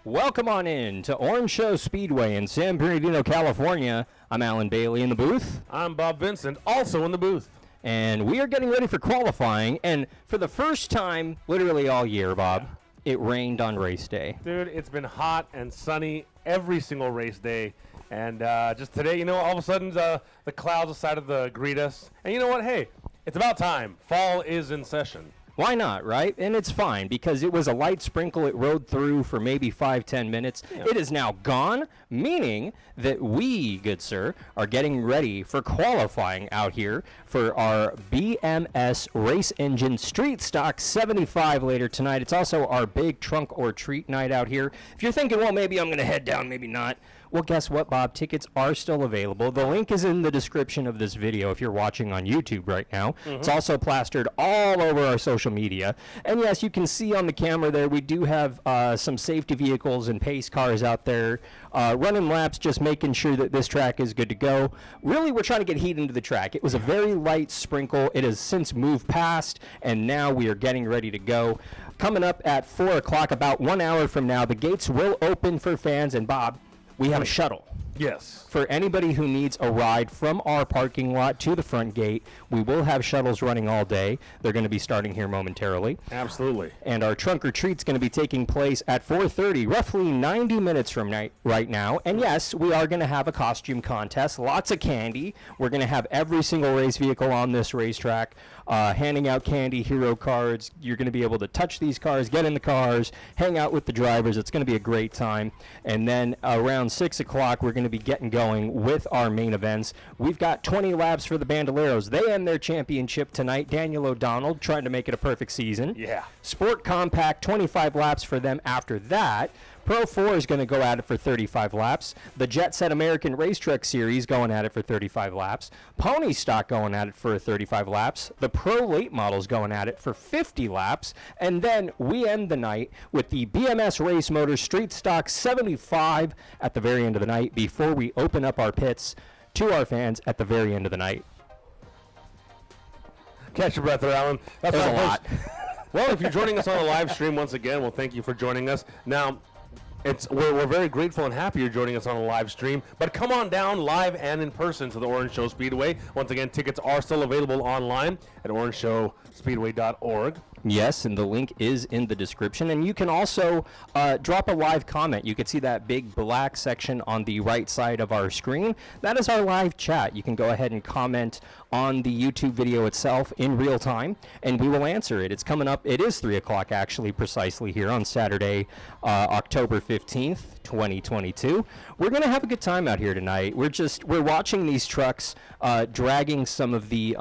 Welcome on in to Orange Show Speedway in San Bernardino, California. I'm Alan Bailey in the booth. I'm Bob Vincent, also in the booth. And we are getting ready for qualifying. And for the first time, literally all year, Bob, it rained on race day. Dude, it's been hot and sunny every single race day. And just today, all of a sudden the clouds decided to greet us. And you know what? Hey, it's about time. Fall is in session. Why not, right? And it's fine because it was a light sprinkle. It rode through for maybe 5-10 minutes. Yeah. It is now gone, meaning that we, good sir, are getting ready for qualifying out here for our BMS Race Engine Street Stock 75 later tonight. It's also our big trunk or treat night out here. If you're thinking, well, maybe I'm going to head down, maybe not. Well, guess what, Bob? Tickets are still available. The link is in the description of this video if you're watching on YouTube right now. Mm-hmm. It's also plastered all over our social media. And yes, you can see on the camera there, we do have some safety vehicles and pace cars out there running laps, just making sure that this track is good to go. Really, we're trying to get heat into the track. It was a very light sprinkle. It has since moved past, and now we are getting ready to go. Coming up at 4 o'clock, about 1 hour from now, the gates will open for fans. And Bob, we have a shuttle. Yes. For anybody who needs a ride from our parking lot to the front gate, we will have shuttles running all day. They're going to be starting here momentarily. Absolutely. And our trunk or treat's going to be taking place at 4:30, roughly 90 minutes from right now. And yes, we are going to have a costume contest, lots of candy. We're going to have every single race vehicle on this racetrack handing out candy, hero cards. You're going to be able to touch these cars, get in the cars, hang out with the drivers. It's going to be a great time. And then around 6 o'clock, we're going to be getting going with our main events. We've got 20 laps for the Bandoleros. They end their championship tonight. Daniel O'Donnell trying to make it a perfect season. Yeah. Sport Compact, 25 laps for them after that. Pro 4 is going to go at it for 35 laps. The Jet Set American Race Truck Series going at it for 35 laps. Pony Stock going at it for 35 laps. The Pro Late Models going at it for 50 laps. And then we end the night with the BMS Race Motors Street Stock 75 at the very end of the night before we open up our pits to our fans at the very end of the night. Catch your breath there, Alan. That's a lot. Well, if you're joining us on a live stream once again, well, thank you for joining us. Now, we're very grateful and happy you're joining us on a live stream, but come on down live and in person to the Orange Show Speedway. Once again, tickets are still available online at orangeshowspeedway.org. Yes, and the link is in the description. And you can also drop a live comment. You can see that big black section on the right side of our screen. That is our live chat. You can go ahead and comment on the YouTube video itself in real time, and we will answer it. It's coming up. It is 3 o'clock, actually, precisely here on Saturday, October 15th, 2022. We're going to have a good time out here tonight. We're watching these trucks dragging some of the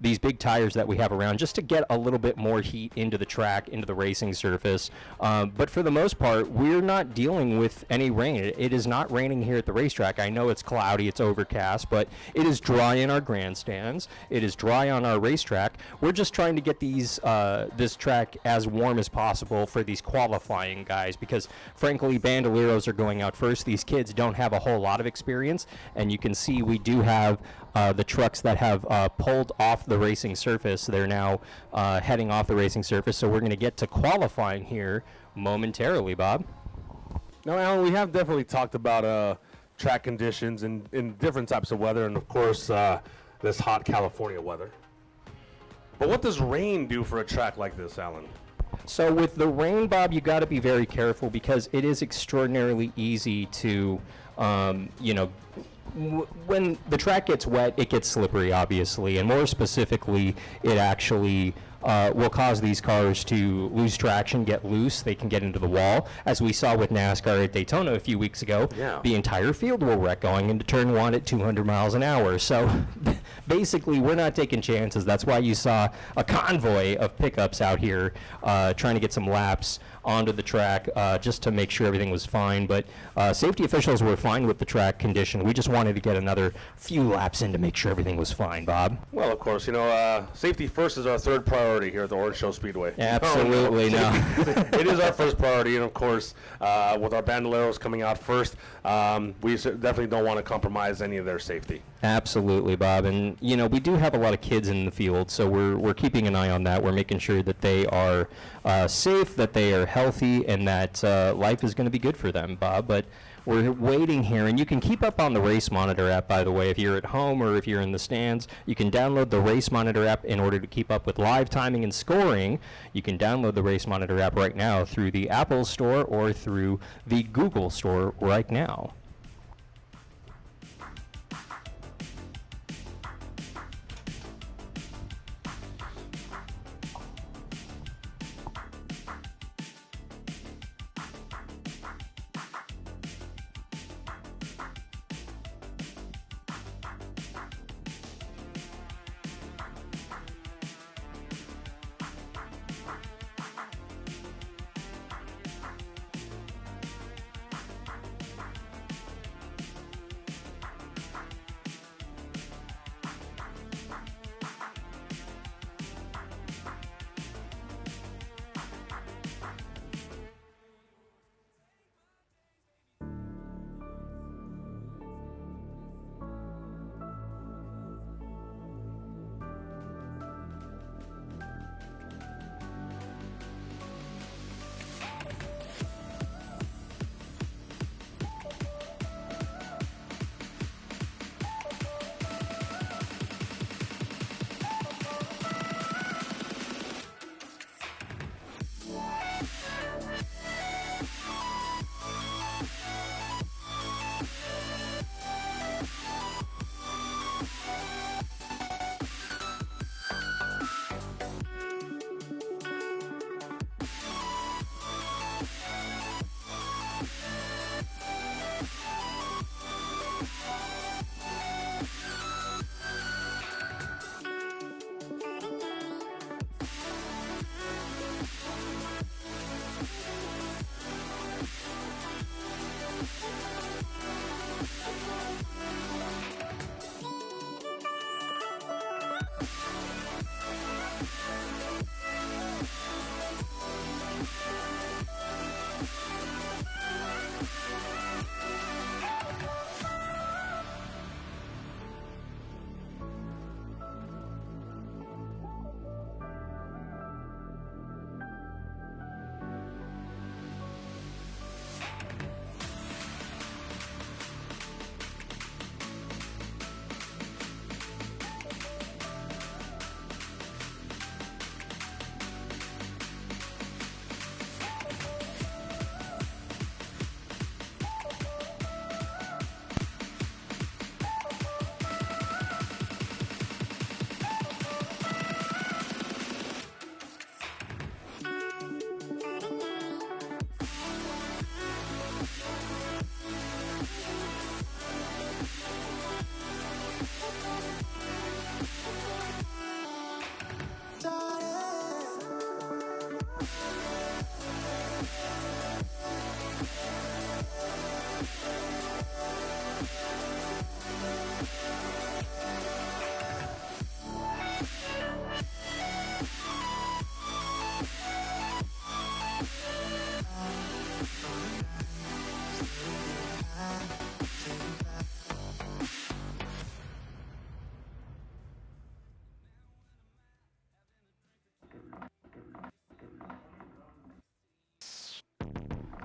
these big tires that we have around just to get a little bit more heat into the track, into the racing surface. But for the most part, we're not dealing with any rain. It is not raining here at the racetrack. I know it's cloudy, it's overcast, but it is dry in our grandstands. It is dry on our racetrack. We're just trying to get this track as warm as possible for these qualifying guys because, frankly, Bandoleros are going out first. These kids don't have a whole lot of experience, and you can see we do have the trucks that have pulled off the racing surface. They're now heading off the racing surface, so we're going to get to qualifying here momentarily, Bob. Now, Alan, we have definitely talked about track conditions and in different types of weather, and of course, this hot California weather. But what does rain do for a track like this, Alan? So with the rain, Bob, you got to be very careful because it is extraordinarily easy to, when the track gets wet, it gets slippery, obviously, and more specifically, it actually will cause these cars to lose traction, get loose. They can get into the wall. As we saw with NASCAR at Daytona a few weeks ago, the entire field will wreck going into turn 1 at 200 miles an hour. So basically, we're not taking chances. That's why you saw a convoy of pickups out here trying to get some laps onto the track just to make sure everything was fine. But safety officials were fine with the track condition. We just wanted to get another few laps in to make sure everything was fine, Bob. Well, of course, safety first is our third priority here at the Orange Show Speedway. Absolutely, no. It is our first priority, and of course, with our bandoleros coming out first, we definitely don't want to compromise any of their safety. Absolutely, Bob. And, we do have a lot of kids in the field, so we're keeping an eye on that. We're making sure that they are safe, that they are healthy, and that life is going to be good for them, Bob. But we're waiting here, and you can keep up on the Race Monitor app, by the way. If you're at home or if you're in the stands, you can download the Race Monitor app in order to keep up with live timing and scoring. You can download the Race Monitor app right now through the Apple Store or through the Google Store right now.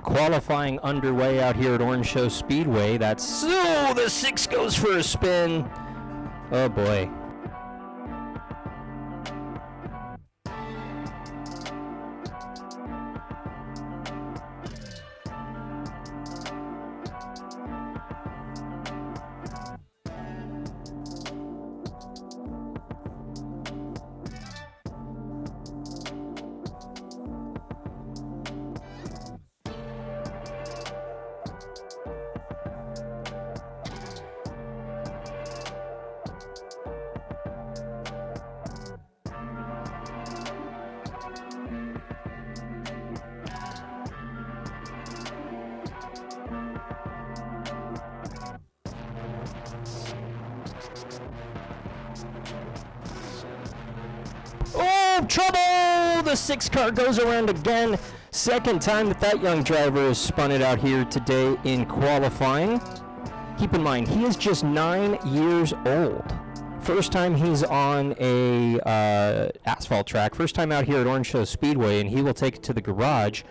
Qualifying underway out here at Orange Show Speedway. That's the 6 goes for a spin. Oh boy. Oh, trouble! The 6 car goes around again. Second time that young driver has spun it out here today in qualifying. Keep in mind, he is just 9 years old. First time he's on a asphalt track. First time out here at Orange Show Speedway, and he will take it to the garage.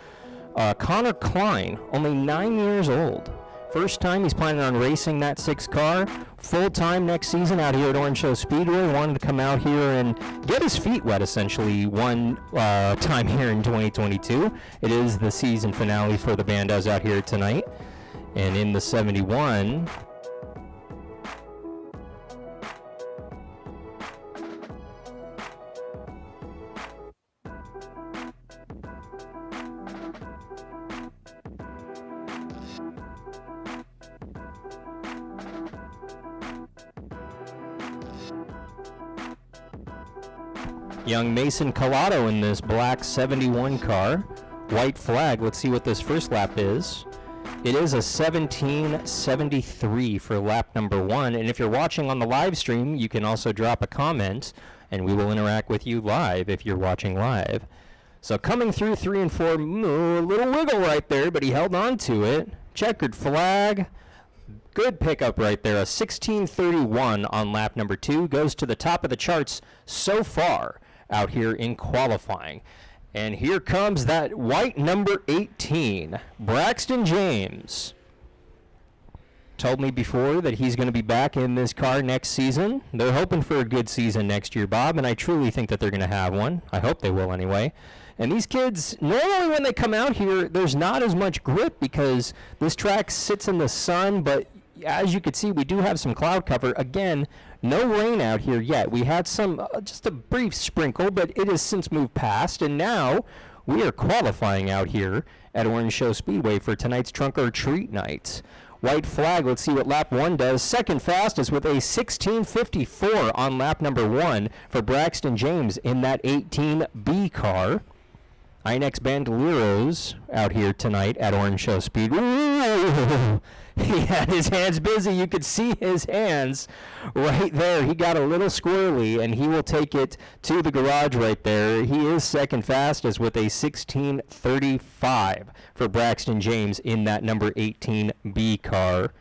Connor Klein, only 9 years old. First time he's planning on racing that 6 car. Full time next season out here at Orange Show Speedway. Wanted to come out here and get his feet wet essentially one time here in 2022. It is the season finale for the Bandos out here tonight. And in the 71, young Mason Collado in this black 71 car. White flag. Let's see what this first lap is. It is a 17:73 for lap number 1. And if you're watching on the live stream, you can also drop a comment, and we will interact with you live if you're watching live. So coming through 3 and 4, a little wiggle right there, but he held on to it. Checkered flag. Good pickup right there. A 16:31 on lap number 2. Goes to the top of the charts so far out here in qualifying. And here comes that white number 18, Braxton James. Told me before that he's going to be back in this car next season. They're hoping for a good season next year, Bob, and I truly think that they're going to have one. I hope they will anyway. And these kids, normally when they come out here, there's not as much grip because this track sits in the sun, but as you can see, we do have some cloud cover. Again, no rain out here yet. We had some, just a brief sprinkle, but it has since moved past, and now we are qualifying out here at Orange Show Speedway for tonight's Trunk or Treat night. White flag, let's see what lap 1 does. Second fastest with a 16:54 on lap number 1 for Braxton James in that 18B car. Inex Bandoleros out here tonight at Orange Show Speedway. He had his hands busy. You could see his hands right there. He got a little squirrely, and he will take it to the garage right there. He is second fastest with a 16:35 for Braxton James in that number 18B car.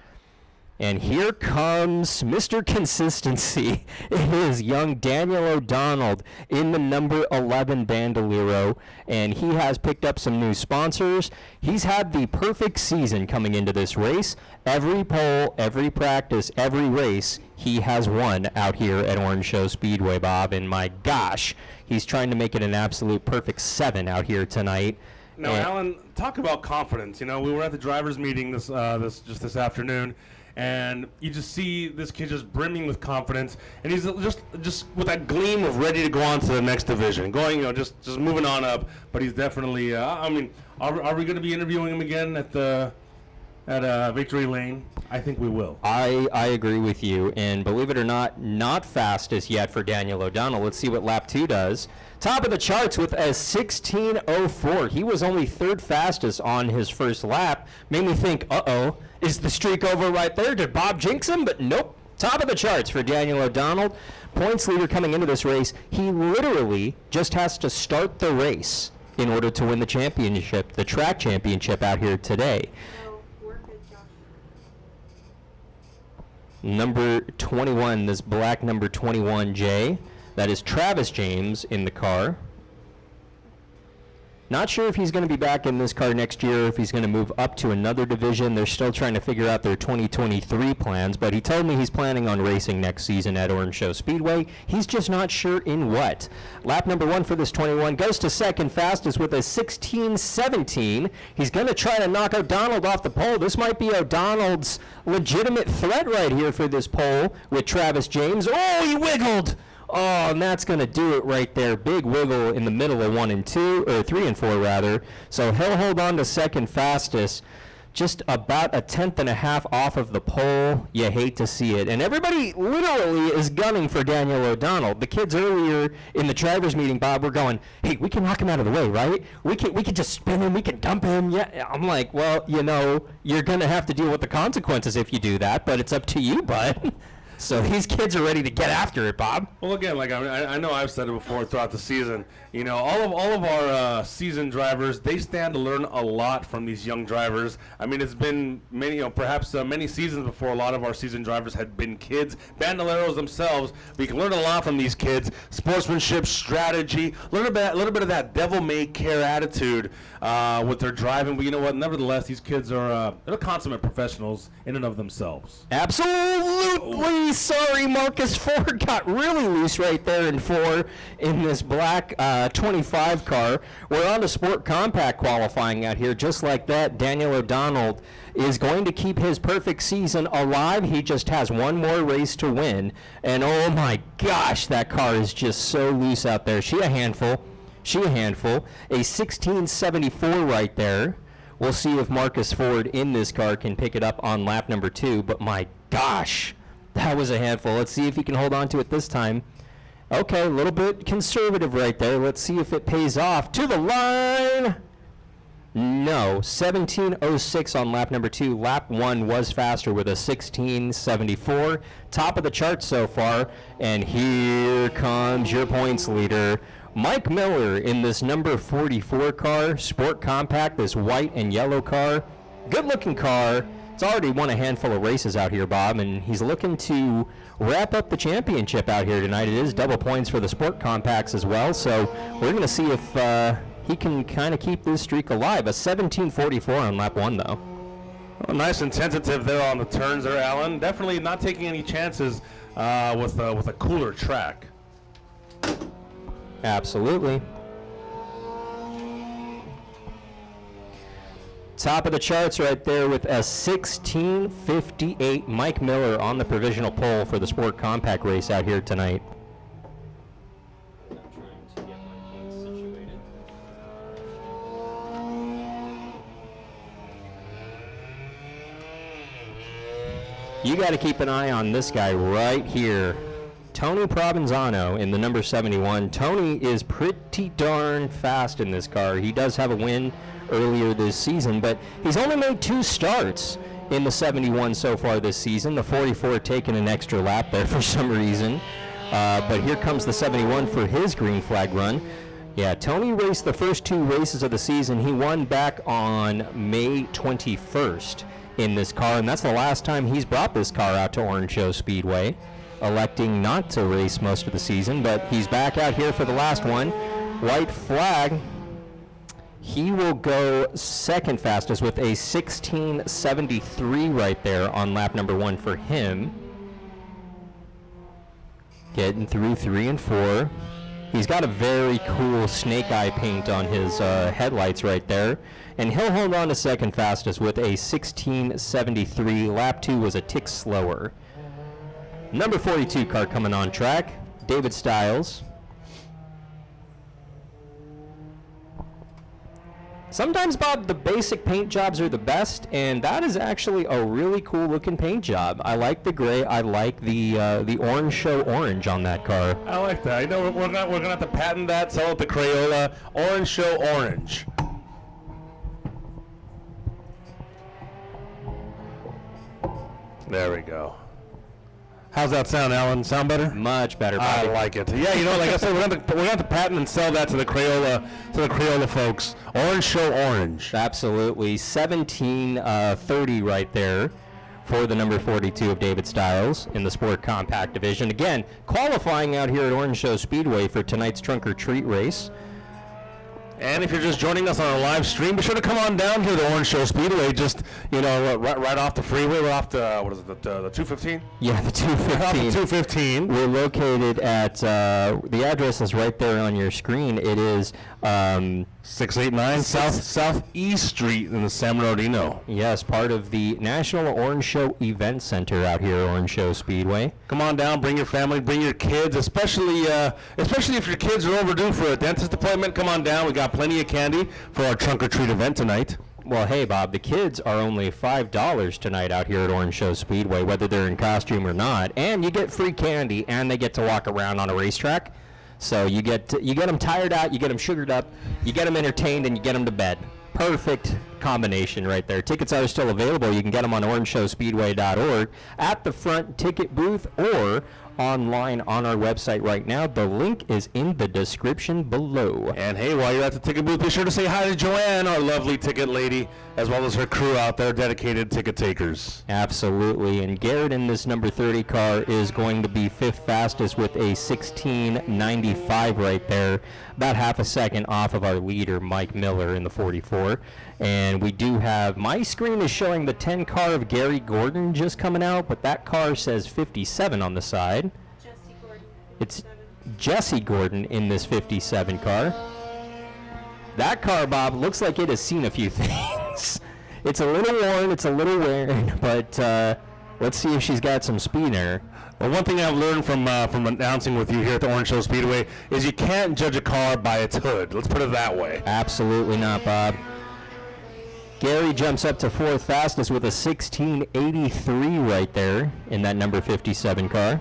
And here comes Mr. Consistency. It is young Daniel O'Donnell in the number 11 Bandolero, and he has picked up some new sponsors. He's had the perfect season coming into this race. Every pole, every practice, every race, he has won out here at Orange Show Speedway, Bob. And my gosh, he's trying to make it an absolute perfect 7 out here tonight. Now, Alan, talk about confidence. You know, we were at the drivers' meeting this afternoon, and you just see this kid just brimming with confidence, and he's just with that gleam of ready to go on to the next division, going, just moving on up. But he's definitely. I mean, are we going to be interviewing him again at Victory Lane? I think we will. I agree with you, and believe it or not fastest yet for Daniel O'Donnell. Let's see what lap 2 does. Top of the charts with a 16:04. He was only third fastest on his first lap. Made me think, uh-oh, is the streak over right there? Did Bob jinx him? But nope. Top of the charts for Daniel O'Donnell. Points leader coming into this race. He literally just has to start the race in order to win the championship, the track championship out here today. Number 21, this black number 21J. That is Travis James in the car. Not sure if he's going to be back in this car next year or if he's going to move up to another division. They're still trying to figure out their 2023 plans, but he told me he's planning on racing next season at Orange Show Speedway. He's just not sure in what. Lap number 1 for this 21 goes to second fastest with a 16:17. He's going to try to knock O'Donnell off the pole. This might be O'Donnell's legitimate threat right here for this pole with Travis James. Oh, he wiggled! Oh, and that's going to do it right there. Big wiggle in the middle of 1 and 2, or 3 and 4 rather. So he'll hold on to second fastest, just about a tenth and a half off of the pole. You hate to see it. And everybody literally is gunning for Daniel O'Donnell. The kids earlier in the drivers meeting, Bob, were going, hey, we can knock him out of the way, right? We can just spin him. We can dump him. Yeah. I'm like, well, you're going to have to deal with the consequences if you do that, but it's up to you, bud. So these kids are ready to get after it, Bob. Well, again, like I know I've said it before throughout the season. You know, all of our seasoned drivers, they stand to learn a lot from these young drivers. I mean, it's been many, perhaps many seasons before a lot of our seasoned drivers had been kids, bandoleros themselves. But you can learn a lot from these kids: sportsmanship, strategy, learn a little bit of that devil-may-care attitude with their driving. But you know what? Nevertheless, these kids are they're consummate professionals in and of themselves. Absolutely. Sorry, Marcus Ford got really loose right there in 4 in this black 25 car. We're on to Sport Compact qualifying out here. Just like that, Daniel O'Donnell is going to keep his perfect season alive. He just has one more race to win. And oh my gosh, that car is just so loose out there. She a handful. A 1674 right there. We'll see if Marcus Ford in this car can pick it up on lap number 2. But my gosh, that was a handful. Let's see if he can hold on to it this time. Okay, a little bit conservative right there. Let's see if it pays off. To the line! No, 1706 on lap number 2. Lap 1 was faster with a 1674. Top of the chart so far. And here comes your points leader, Mike Miller, in this number 44 car. Sport Compact, this white and yellow car. Good looking car. It's already won a handful of races out here, Bob, and he's looking to wrap up the championship out here tonight. It is double points for the Sport Compacts as well, so we're going to see if he can kind of keep this streak alive. A 1744 on lap 1, though. Well, nice and tentative there on the turns there, Alan. Definitely not taking any chances with a cooler track. Absolutely. Top of the charts right there with a 1658. Mike Miller on the provisional pole for the Sport Compact race out here tonight. I'm trying to get my points situated. You got to keep an eye on this guy right here. Tony Provenzano in the number 71. Tony is pretty darn fast in this car. He does have a win earlier this season, but he's only made 2 starts in the 71 so far this season. The 44 taking an extra lap there for some reason. But here comes the 71 for his green flag run. Yeah, Tony raced the first 2 races of the season. He won back on May 21st in this car, and that's the last time he's brought this car out to Orange Show Speedway, electing not to race most of the season, but he's back out here for the last one. White flag. He will go second fastest with a 1673 right there on lap number 1 for him. Getting through 3 and 4. He's got a very cool snake eye paint on his headlights right there. And he'll hold on to second fastest with a 1673. Lap 2 was a tick slower. Number 42 car coming on track, David Stiles. Sometimes, Bob, the basic paint jobs are the best, and that is actually a really cool looking paint job. I like the gray. I like the Orange Show orange on that car. I like that. I know we're gonna have to patent that, sell it to Crayola. Orange Show orange. There we go. How's that sound, Alan? Sound better? Much better, I buddy. like it. Yeah, you know, like I said, we're gonna have to patent and sell that to the Crayola folks. Orange Show orange. Absolutely. 1730 right there for the number 42 of David Stiles in the Sport Compact division. Again, qualifying out here at Orange Show Speedway for tonight's Trunk or Treat race. And if you're just joining us on our live stream, be sure to come on down here to Orange Show Speedway. Just, you know, right off the freeway, right off the, what is it, the 215? Yeah, the 215. Right off the 215. We're located at, the address is right there on your screen. It is 689 Southeast Street in the San Bernardino. Yes, part of the National Orange Show Event Center out here at Orange Show Speedway. Come on down, bring your family, bring your kids, especially if your kids are overdue for a dentist appointment. Come on down. We got plenty of candy for our Trunk or Treat event tonight. Well, hey, Bob, the kids are only $5 tonight out here at Orange Show Speedway, whether they're in costume or not. And you get free candy, and they get to walk around on a racetrack. So you get them tired out, you get them sugared up, you get them entertained, and you get them to bed. perfect combination right there. Tickets are still available. You can get them on orangeshowspeedway.org, at the front ticket booth, or online on our website right now. The link is in the description below. And hey, while you're at the ticket booth, be sure to say hi to Joanne, our lovely ticket lady, as well as her crew out there, dedicated ticket takers. Absolutely. And Garrett in this number 30 car is going to be fifth fastest with a 16.95 right there, about half a second off of our leader, Mike Miller, in the 44. And we do have, my screen is showing the 10 car of Gary Gordon just coming out, but that car says 57 on the side. Jesse Gordon. It's Jesse Gordon in this 57 car. That car, Bob, looks like it has seen a few things. It's a little worn, it's a little wearing, but let's see if she's got some speed in her. Well, one thing I've learned from announcing with you here at the Orange Show Speedway is you can't judge a car by its hood. Let's put it that way. Absolutely not, Bob. Gary jumps up to fourth fastest with a 16.83 right there in that number 57 car.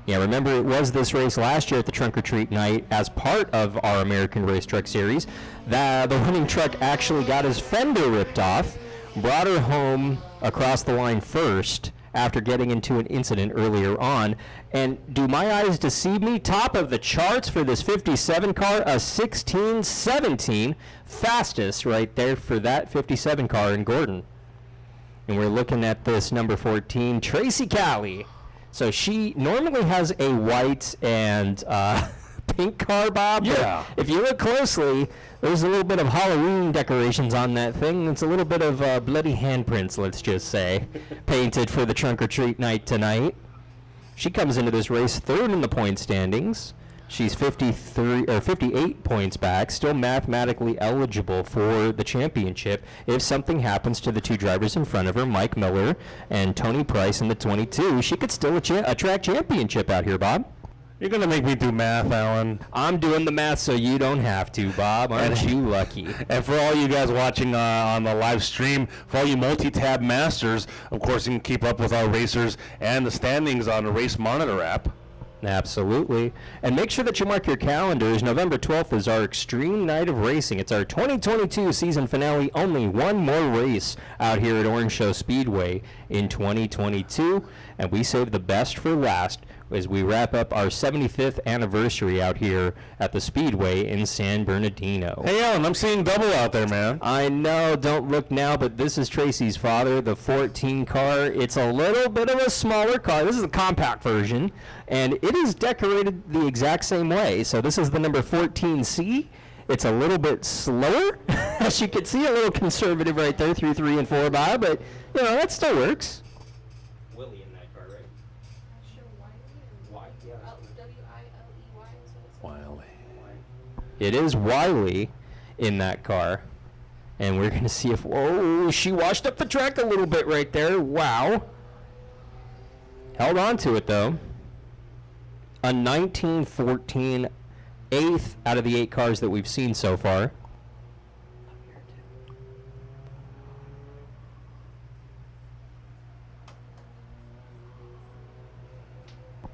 Yeah, remember it was this race last year at the Trunk or Treat night as part of our American Race Truck Series. The winning truck actually got his fender ripped off, brought her home across the line first after getting into an incident earlier on. And do my eyes deceive me? Top of the charts for this 57 car, a 16.17, fastest right there for that 57 car in Gordon. And we're looking at this number 14, Tracy Calley. So she normally has a white and pink car, Bob. Yeah. But if you look closely, there's a little bit of Halloween decorations on that thing. It's a little bit of bloody handprints, let's just say, painted for the Trunk or Treat night tonight. She comes into this race third in the point standings. She's 58 points back, still mathematically eligible for the championship if something happens to the two drivers in front of her, Mike Miller and Tony Price in the 22. She could still attract championship out here, Bob. You're going to make me do math, Alan. I'm doing the math so you don't have to, Bob. Aren't you lucky? And for all you guys watching on the live stream, for all you multi-tab masters, of course, you can keep up with our racers and the standings on the Race Monitor app. Absolutely. And make sure that you mark your calendars. November 12th is our Extreme Night of Racing. It's our 2022 season finale. Only one more race out here at Orange Show Speedway in 2022. And we save the best for last as we wrap up our 75th anniversary out here at the Speedway in San Bernardino. Hey, Alan, I'm seeing double out there, man. I know, don't look now, but this is Tracy's father, the 14 car. It's a little bit of a smaller car. This is a compact version, and it is decorated the exact same way. So this is the number 14C. It's a little bit slower. As you can see, a little conservative right there through 3 and 4 by, but, you know, that still works. Willie in that car, right? Wiley. It is Wiley in that car. And we're going to see if... Oh, she washed up the track a little bit right there. Wow. Held on to it, though. A 1914, 8th out of the 8 cars that we've seen so far.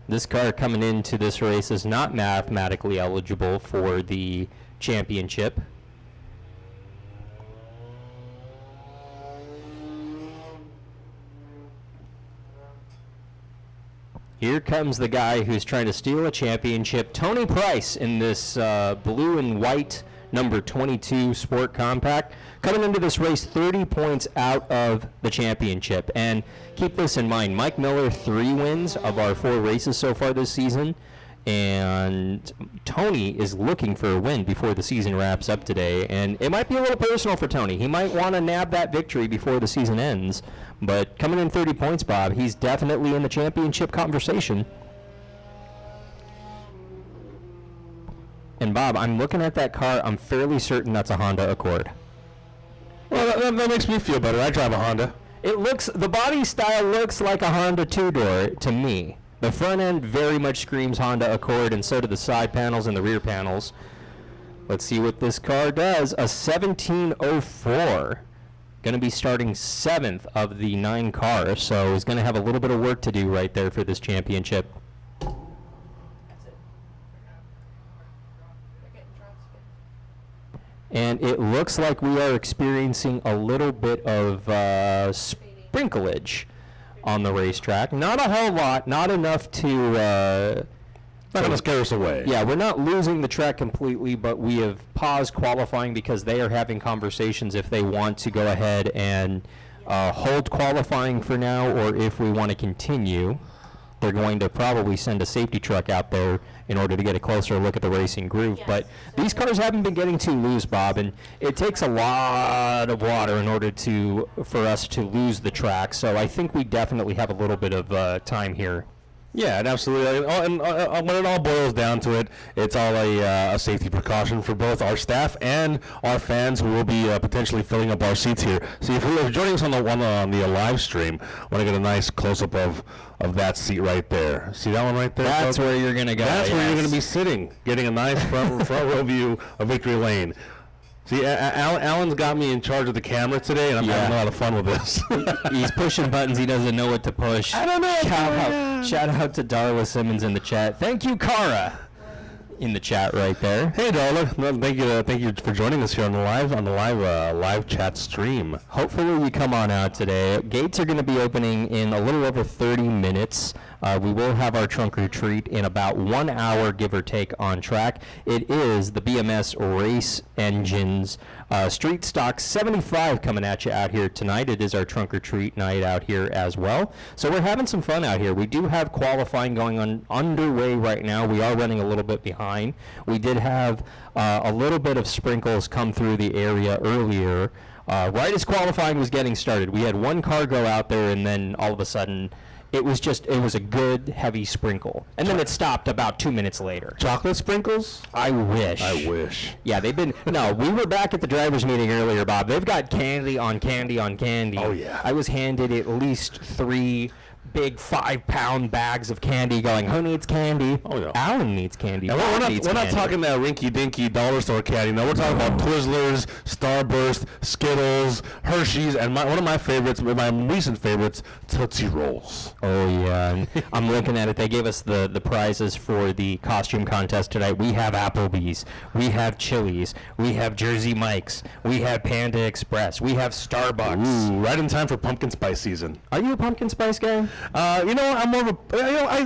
This car coming into this race is not mathematically eligible for the championship. Here comes the guy who's trying to steal a championship, Tony Price, in this blue and white number 22 Sport Compact. Coming into this race 30 points out of the championship. And keep this in mind, Mike Miller, 3 wins of our 4 races so far this season. And Tony is looking for a win before the season wraps up today. And it might be a little personal for Tony. He might want to nab that victory before the season ends. But coming in 30 points, Bob, he's definitely in the championship conversation. And Bob, I'm looking at that car. I'm fairly certain that's a Honda Accord. Well, that makes me feel better. I drive a Honda. It looks, the body style looks like a Honda 2-door to me. The front end very much screams Honda Accord, and so do the side panels and the rear panels. Let's see what this car does. A 1704. Going to be starting 7th of the 9 cars, so he's going to have a little bit of work to do right there for this championship. And it looks like we are experiencing a little bit of sprinklage on the racetrack. Not a whole lot, not enough to... Not going to scare us away. Yeah, we're not losing the track completely, but we have paused qualifying because they are having conversations if they want to go ahead and hold qualifying for now, or if we want to continue. They're going to probably send a safety truck out there in order to get a closer look at the racing groove. Yes. But these cars haven't been getting too loose, Bob, and it takes a lot of water in order for us to lose the track. So I think we definitely have a little bit of time here. Yeah, and absolutely. And when it all boils down to it, it's all a safety precaution for both our staff and our fans who will be potentially filling up our seats here. So if you're joining us on the live stream, want to get a nice close-up of that seat right there. See that one right there? That's where you're going to go. That's where you're going to be sitting, getting a nice front row view of Victory Lane. See, Alan's got me in charge of the camera today, and I'm having a lot of fun with this. He's pushing buttons he doesn't know what to push. I don't know. Shout out to Darla Simmons in the chat. Thank you, Cara, in the chat right there. Hey, Darla. No, thank you for joining us here on the live chat stream. Hopefully you come on out today. Gates are going to be opening in a little over 30 minutes. We will have our trunk or treat in about 1 hour, give or take, on track. It is the BMS Race Engines Street Stock 75 coming at you out here tonight. It is our trunk or treat night out here as well. So we're having some fun out here. We do have qualifying going on underway right now. We are running a little bit behind. We did have a little bit of sprinkles come through the area earlier. Right as qualifying was getting started, we had one car go out there, and then all of a sudden it was a good heavy sprinkle, and then it stopped about 2 minutes later. Chocolate sprinkles? I wish. Yeah, we were back at the drivers meeting earlier, Bob. They've got candy on candy on candy. Oh, yeah. I was handed at least 3 big 5-pound bags of candy going, who needs candy? Oh, yeah. Alan needs candy. And we're not talking that rinky-dinky dollar store candy. No, we're talking about Twizzlers, Starburst, Skittles, Hershey's, and one of my favorites, my recent favorites, Tootsie Rolls. Oh, yeah. And I'm looking at it. They gave us the prizes for the costume contest tonight. We have Applebee's. We have Chili's. We have Jersey Mike's. We have Panda Express. We have Starbucks. Ooh, right in time for pumpkin spice season. Are you a pumpkin spice guy? I'm more of a,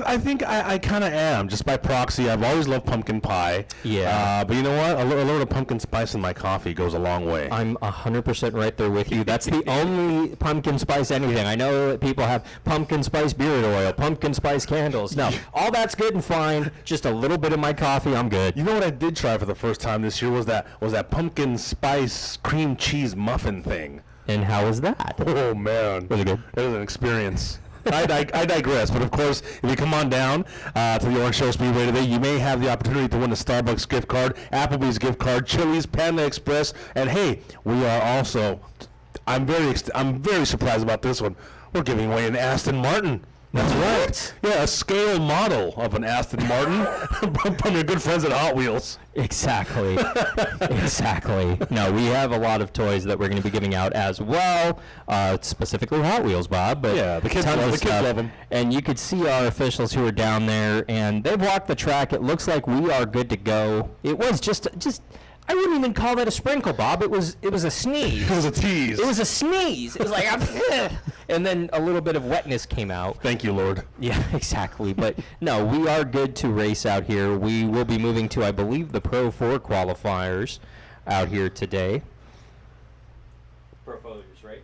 I think I kind of am, just by proxy. I've always loved pumpkin pie. Yeah. But you know what? A little pumpkin spice in my coffee goes a long way. I'm 100% right there with you. That's the only pumpkin spice anything. I know that people have pumpkin spice beard oil, pumpkin spice candles. No, all that's good and fine. Just a little bit of my coffee, I'm good. You know what I did try for the first time this year was that pumpkin spice cream cheese muffin thing. And how was that? Oh, man. Was it good? It was an experience. I digress, but of course, if you come on down to the Orange Show Speedway today, you may have the opportunity to win a Starbucks gift card, Applebee's gift card, Chili's, Panda Express, and hey, we are also, I'm very surprised about this one, we're giving away an Aston Martin. That's right. Yeah, a scale model of an Aston Martin from your good friends at Hot Wheels. Exactly. Exactly. No, we have a lot of toys that we're going to be giving out as well, specifically Hot Wheels, Bob. But yeah, the kids love them. And you could see our officials who are down there, and they've walked the track. It looks like we are good to go. It was just I wouldn't even call that a sprinkle, Bob. It was a sneeze. It was a tease. It was a sneeze. It was like, and then a little bit of wetness came out. Thank you, Lord. Yeah, exactly. But no, we are good to race out here. We will be moving to, I believe, the Pro 4 qualifiers out here today. Pro 4s, right?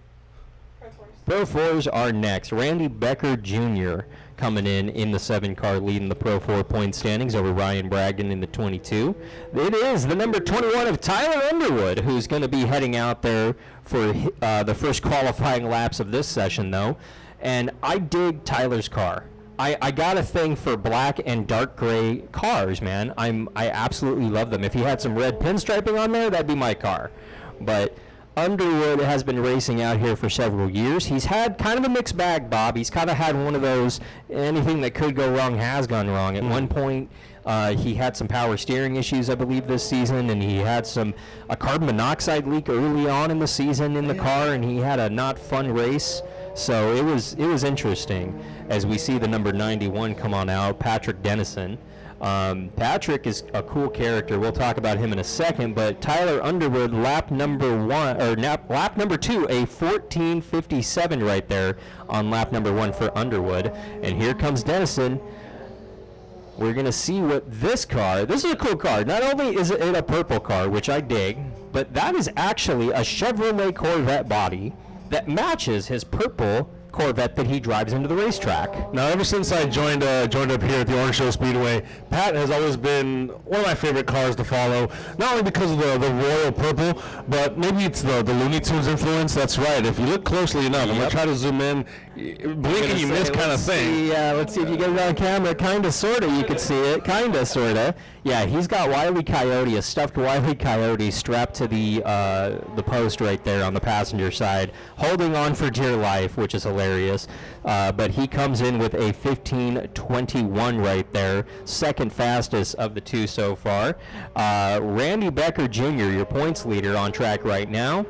Pro 4s are next. Randy Becker Jr. coming in the 7-car, leading the Pro 4 point standings over Ryan Bragdon in the 22. It is the number 21 of Tyler Underwood, who's going to be heading out there for the first qualifying laps of this session, though. And I dig Tyler's car. I got a thing for black and dark gray cars, man. I absolutely love them. If he had some red pinstriping on there, that'd be my car. But Underwood has been racing out here for several years. He's had kind of a mixed bag, Bob. He's kind of had one of those, anything that could go wrong has gone wrong. At one point, he had some power steering issues, I believe, this season, and he had a carbon monoxide leak early on in the season in the car, and he had a not fun race. So it was interesting as we see the number 91 come on out, Patrick Dennison. Patrick is a cool character. We'll talk about him in a second. But Tyler Underwood, lap number 2, a 14:57 right there on lap number 1 for Underwood. And here comes Dennison. We're going to see what this is a cool car. Not only is it a purple car, which I dig, but that is actually a Chevrolet Corvette body that matches his purple Corvette that he drives into the racetrack. Now, ever since I joined up here at the Orange Show Speedway, Pat has always been one of my favorite cars to follow. Not only because of the royal purple, but maybe it's the Looney Tunes influence. That's right. If you look closely enough, I'm gonna try to zoom in. Blink and you miss kind of thing. Let's see if you get it on camera. Kind of, sort of. You can see it. Kind of, sort of. Yeah, he's got Wile E. Coyote, a stuffed Wile E. Coyote, strapped to the post right there on the passenger side, holding on for dear life, which is hilarious. But he comes in with a 15:21 right there, second fastest of the two so far. Randy Becker Jr., your points leader on track right now.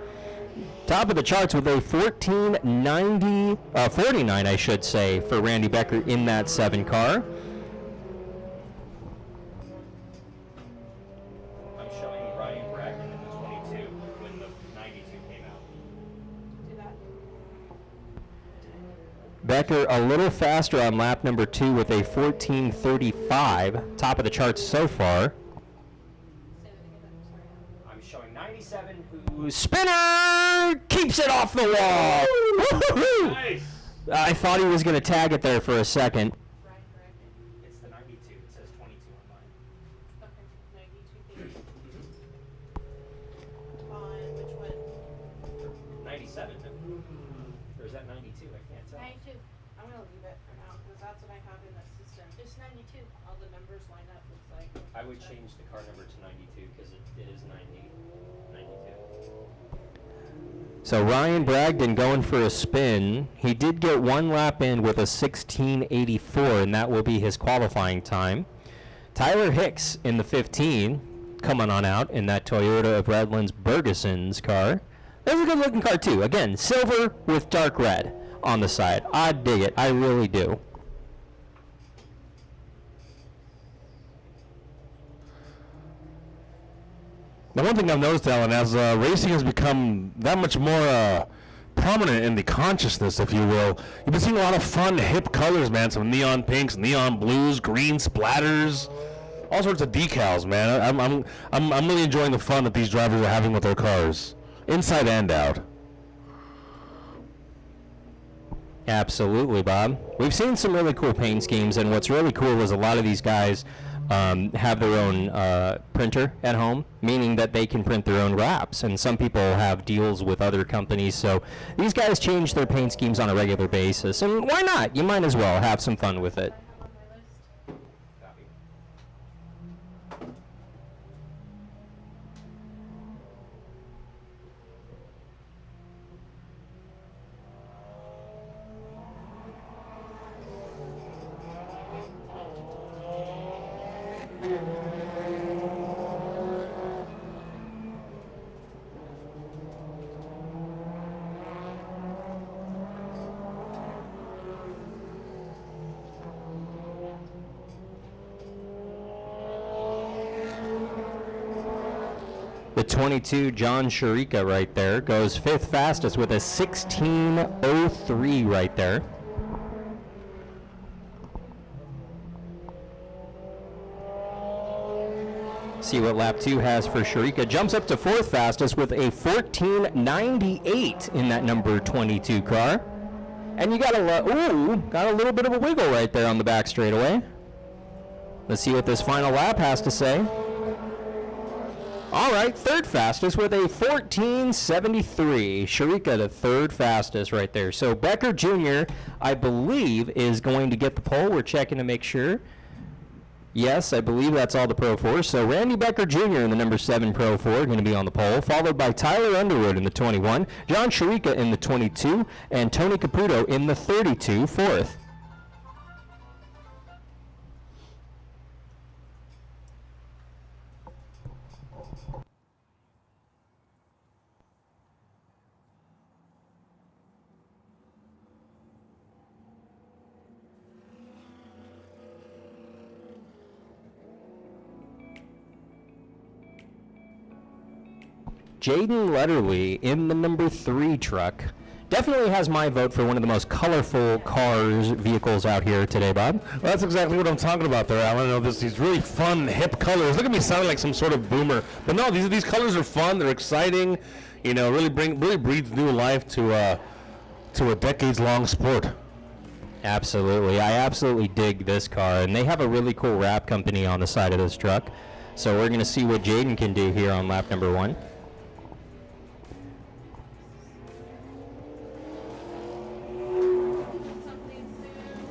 Top of the charts with a 49, I should say, for Randy Becker in that 7 car. I'm showing Ryan Bragdon in the 22 when the 92 came out. Do that. Becker a little faster on lap number 2 with a 14:35. Top of the charts so far. I'm showing 97 who spinner keeps it off the wall. Nice. I thought he was going to tag it there for a second. It's the 92. It says 22 on mine. Okay, 92. On which one? 97. Or is that 92? I can't tell. 92. I'm gonna leave it for now because that's what I have in the system. It's 92. All the numbers line up. Looks like. I would change the car number to 92 because it is 92. So Ryan Bragdon going for a spin. He did get 1 lap in with a 16:84, and that will be his qualifying time. Tyler Hicks in the 15, coming on out in that Toyota of Redlands Bergeson's car. That's a good looking car too. Again, silver with dark red on the side. I dig it. I really do. The one thing I've noticed, Alan, as racing has become that much more prominent in the consciousness, if you will, you've been seeing a lot of fun, hip colors, man. Some neon pinks, neon blues, green splatters, all sorts of decals, man. I'm really enjoying the fun that these drivers are having with their cars, inside and out. Absolutely, Bob. We've seen some really cool paint schemes, and what's really cool is a lot of these guys have their own printer at home, meaning that they can print their own wraps, and some people have deals with other companies, so these guys change their paint schemes on a regular basis, and why not? You might as well have some fun with it. On my list. The 22, John Sharika right there, goes 5th fastest with a 16:03 right there. See what lap 2 has for Sharika. Jumps up to 4th fastest with a 14:98 in that number 22 car. And you got got a little bit of a wiggle right there on the back straightaway. Let's see what this final lap has to say. All right, 3rd fastest with a 14:73. Sharika to 3rd fastest right there. So Becker Jr., I believe, is going to get the pole. We're checking to make sure. Yes, I believe that's all the Pro 4. So Randy Becker Jr. in the number 7 Pro 4 going to be on the pole, followed by Tyler Underwood in the 21, John Sharika in the 22, and Tony Caputo in the 32, 4th. Jaden Letterly in the number 3 truck. Definitely has my vote for one of the most colorful vehicles out here today, Bob. Well, that's exactly what I'm talking about there, Alan. You know, these really fun, hip colors. Look at me sounding like some sort of boomer. But no, these colors are fun. They're exciting. You know, really breathes new life to a decades-long sport. Absolutely. I absolutely dig this car. And they have a really cool wrap company on the side of this truck. So we're going to see what Jaden can do here on lap number 1. Something soon.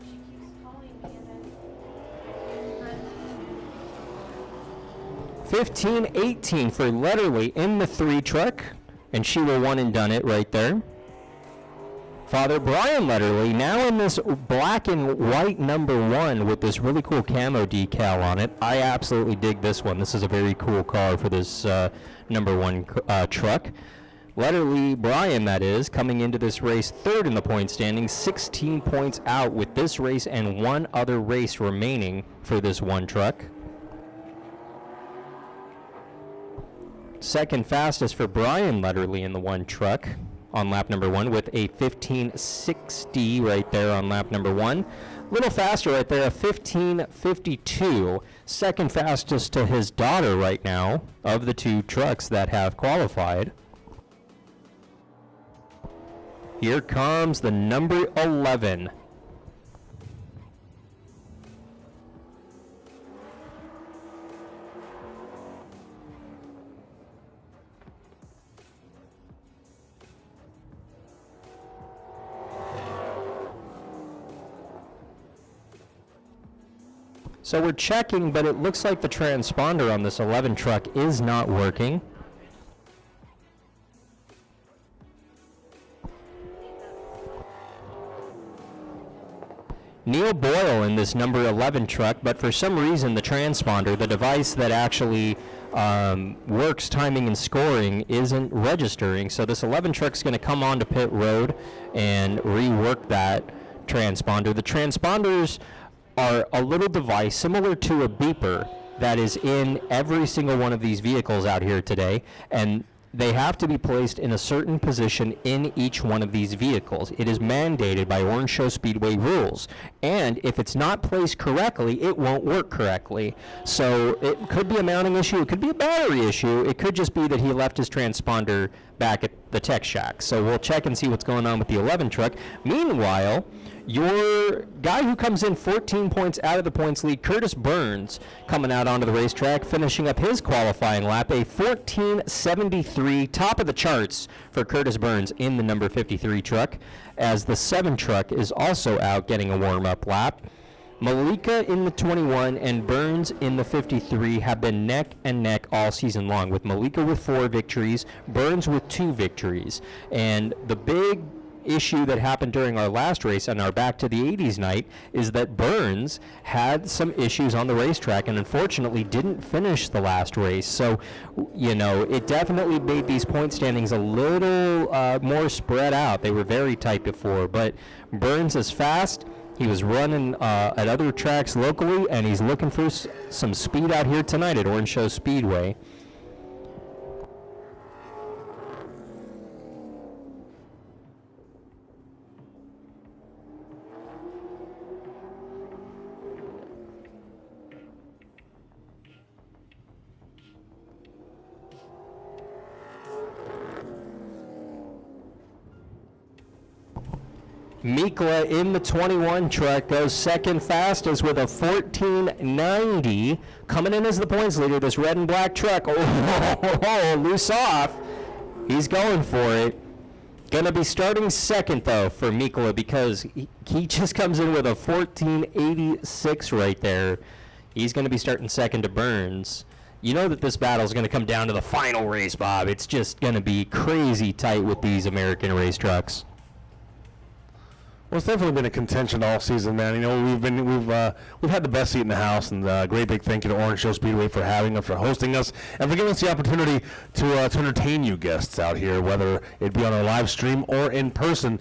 She keeps calling me and then. 15-18 for Letterly in the 3 truck. And she will one and done it right there. Father Brian Letterly now in this black and white number 1 with this really cool camo decal on it. I absolutely dig this one. This is a very cool car for this number 1 truck. Letterly Brian, that is, coming into this race 3rd in the point standing, 16 points out with this race and one other race remaining for this 1 truck. Second fastest for Brian Letterly in the 1 truck on lap number 1 with a 15:60 right there on lap number 1. A little faster right there, a 15:52. Second fastest to his daughter right now of the 2 trucks that have qualified. Here comes the number 11. So we're checking, but it looks like the transponder on this 11 truck is not working. Neil Boyle in this number 11 truck, but for some reason the transponder, the device that actually works timing and scoring, isn't registering. So this 11 truck's going to come onto pit road and rework that transponder. The transponders are a little device similar to a beeper that is in every single one of these vehicles out here today, and they have to be placed in a certain position in each one of these vehicles. It is mandated by Orange Show Speedway rules, and if it's not placed correctly, it won't work correctly. So it could be a mounting issue, it could be a battery issue, it could just be that he left his transponder back at the tech shack. So we'll check and see what's going on with the 11 truck. Meanwhile, your guy who comes in 14 points out of the points lead, Curtis Burns, coming out onto the racetrack, finishing up his qualifying lap, a 14:73, top of the charts for Curtis Burns in the number 53 truck, as the 7 truck is also out getting a warm-up lap. Malika in the 21 and Burns in the 53 have been neck and neck all season long, with Malika with 4 victories, Burns with 2 victories. And the big issue that happened during our last race on our Back to the 80s night is that Burns had some issues on the racetrack and unfortunately didn't finish the last race. So, you know, it definitely made these point standings a little more spread out. They were very tight before, but Burns is fast. He was running at other tracks locally, and he's looking for some speed out here tonight at Orange Show Speedway. Mikla in the 21 truck goes second fastest with a 14:90. Coming in as the points leader, this red and black truck. Oh, loose off. He's going for it. Going to be starting second, though, for Mikla because he just comes in with a 14:86 right there. He's going to be starting second to Burns. You know that this battle is going to come down to the final race, Bob. It's just going to be crazy tight with these American race trucks. Well, it's definitely been a contention all season, man. You know, we've had the best seat in the house, and great big thank you to Orange Show Speedway for having us, for hosting us, and for giving us the opportunity to entertain you guests out here, whether it be on our live stream or in person.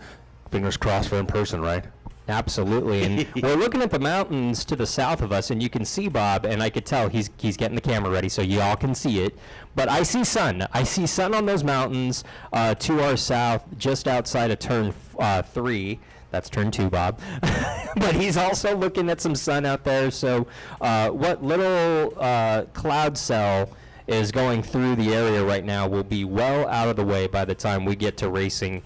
Fingers crossed for in person, right? Absolutely, and we're looking at the mountains to the south of us, and you can see Bob, and I could tell he's getting the camera ready so y'all can see it. But I see sun. I see sun on those mountains to our south, just outside of turn 3. That's turn 2, Bob. But he's also looking at some sun out there. So what little cloud cell is going through the area right now will be well out of the way by the time we get to racing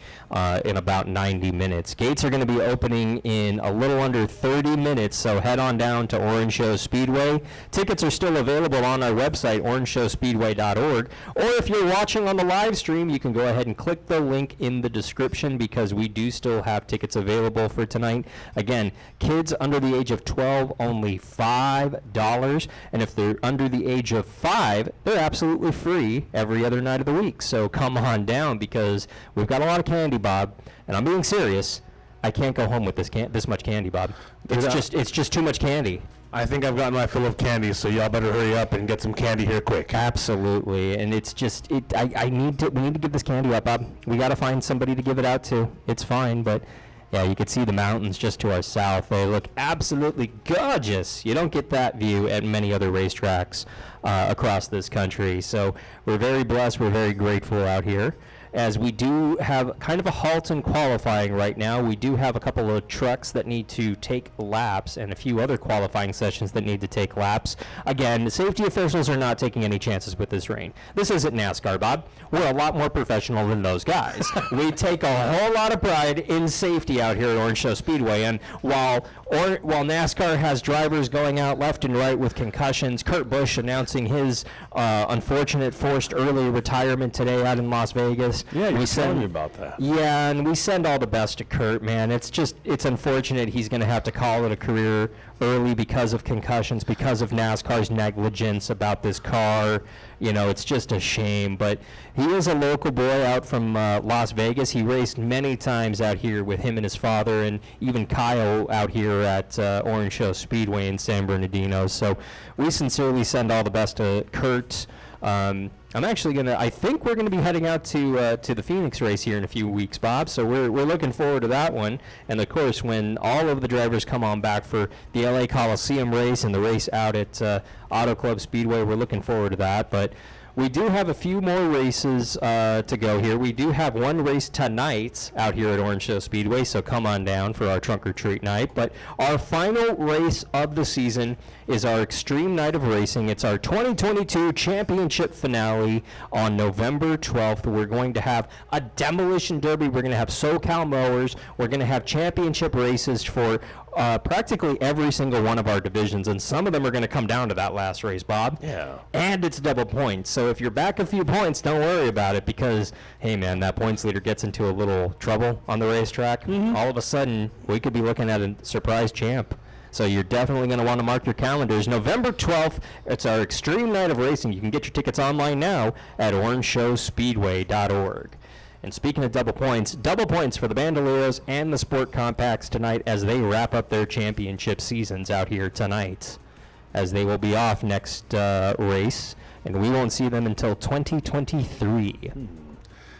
in about 90 minutes. Gates are going to be opening in a little under 30 minutes, so head on down to Orange Show Speedway. Tickets are still available on our website, orangeshowspeedway.org, or if you're watching on the live stream, you can go ahead and click the link in the description because we do still have tickets available for tonight. Again, kids under the age of 12, only $5, and if they're under the age of 5, they're absolutely free every other night of the week. So come on down because we've got a lot of candy, Bob, and I'm being serious. I can't go home with this much candy, Bob. It's just too much candy. I think I've gotten my fill of candy, so y'all better hurry up and get some candy here quick. Absolutely, and it's just we need to give this candy up, Bob. We got to find somebody to give it out to. It's fine, but yeah, you can see the mountains just to our south. They look absolutely gorgeous. You don't get that view at many other racetracks across this country. So we're very blessed. We're very grateful out here. As we do have kind of a halt in qualifying right now. We do have a couple of trucks that need to take laps and a few other qualifying sessions that need to take laps. Again, the safety officials are not taking any chances with this rain. This isn't NASCAR, Bob. We're a lot more professional than those guys. We take a whole lot of pride in safety out here at Orange Show Speedway. And while NASCAR has drivers going out left and right with concussions, Kurt Busch announcing his unfortunate forced early retirement today out in Las Vegas. Yeah, you were telling me about that. Yeah, and we send all the best to Kurt, man. It's unfortunate he's going to have to call it a career early because of concussions, because of NASCAR's negligence about this car. You know, it's just a shame. But he is a local boy out from Las Vegas. He raced many times out here with him and his father, and even Kyle out here at Orange Show Speedway in San Bernardino. So we sincerely send all the best to Kurt. I think we're gonna be heading out to the Phoenix race here in a few weeks, Bob. So we're looking forward to that one. And of course, when all of the drivers come on back for the LA Coliseum race and the race out at Auto Club Speedway, we're looking forward to that. But we do have a few more races to go here. We do have one race tonight out here at Orange Show Speedway, so come on down for our trunk or treat night. But our final race of the season is our Extreme Night of Racing. It's our 2022 championship finale on November 12th. We're going to have a demolition derby. We're going to have SoCal mowers. We're going to have championship races for practically every single one of our divisions, and some of them are going to come down to that last race, Bob. Yeah. And it's double points. So if you're back a few points, don't worry about it because, hey, man, that points leader gets into a little trouble on the racetrack. All of a sudden, we could be looking at a surprise champ. So you're definitely going to want to mark your calendars. November 12th, it's our Extreme Night of Racing. You can get your tickets online now at orangeshowspeedway.org. And speaking of double points for the Bandoleros and the Sport Compacts tonight as they wrap up their championship seasons out here tonight, as they will be off next race, and we won't see them until 2023.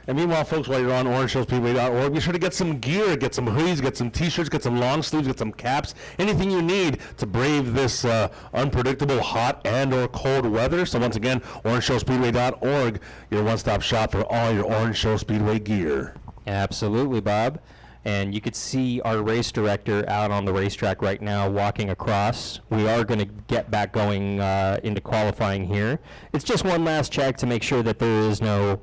And meanwhile, folks, while you're on orangeshowspeedway.org, be sure to get some gear, get some hoodies, get some t-shirts, get some long sleeves, get some caps, anything you need to brave this unpredictable hot and or cold weather. So once again, orangeshowspeedway.org, your one-stop shop for all your Orange Show Speedway gear. Absolutely, Bob. And you could see our race director out on the racetrack right now walking across. We are going to get back going into qualifying here. It's just one last check to make sure that there is no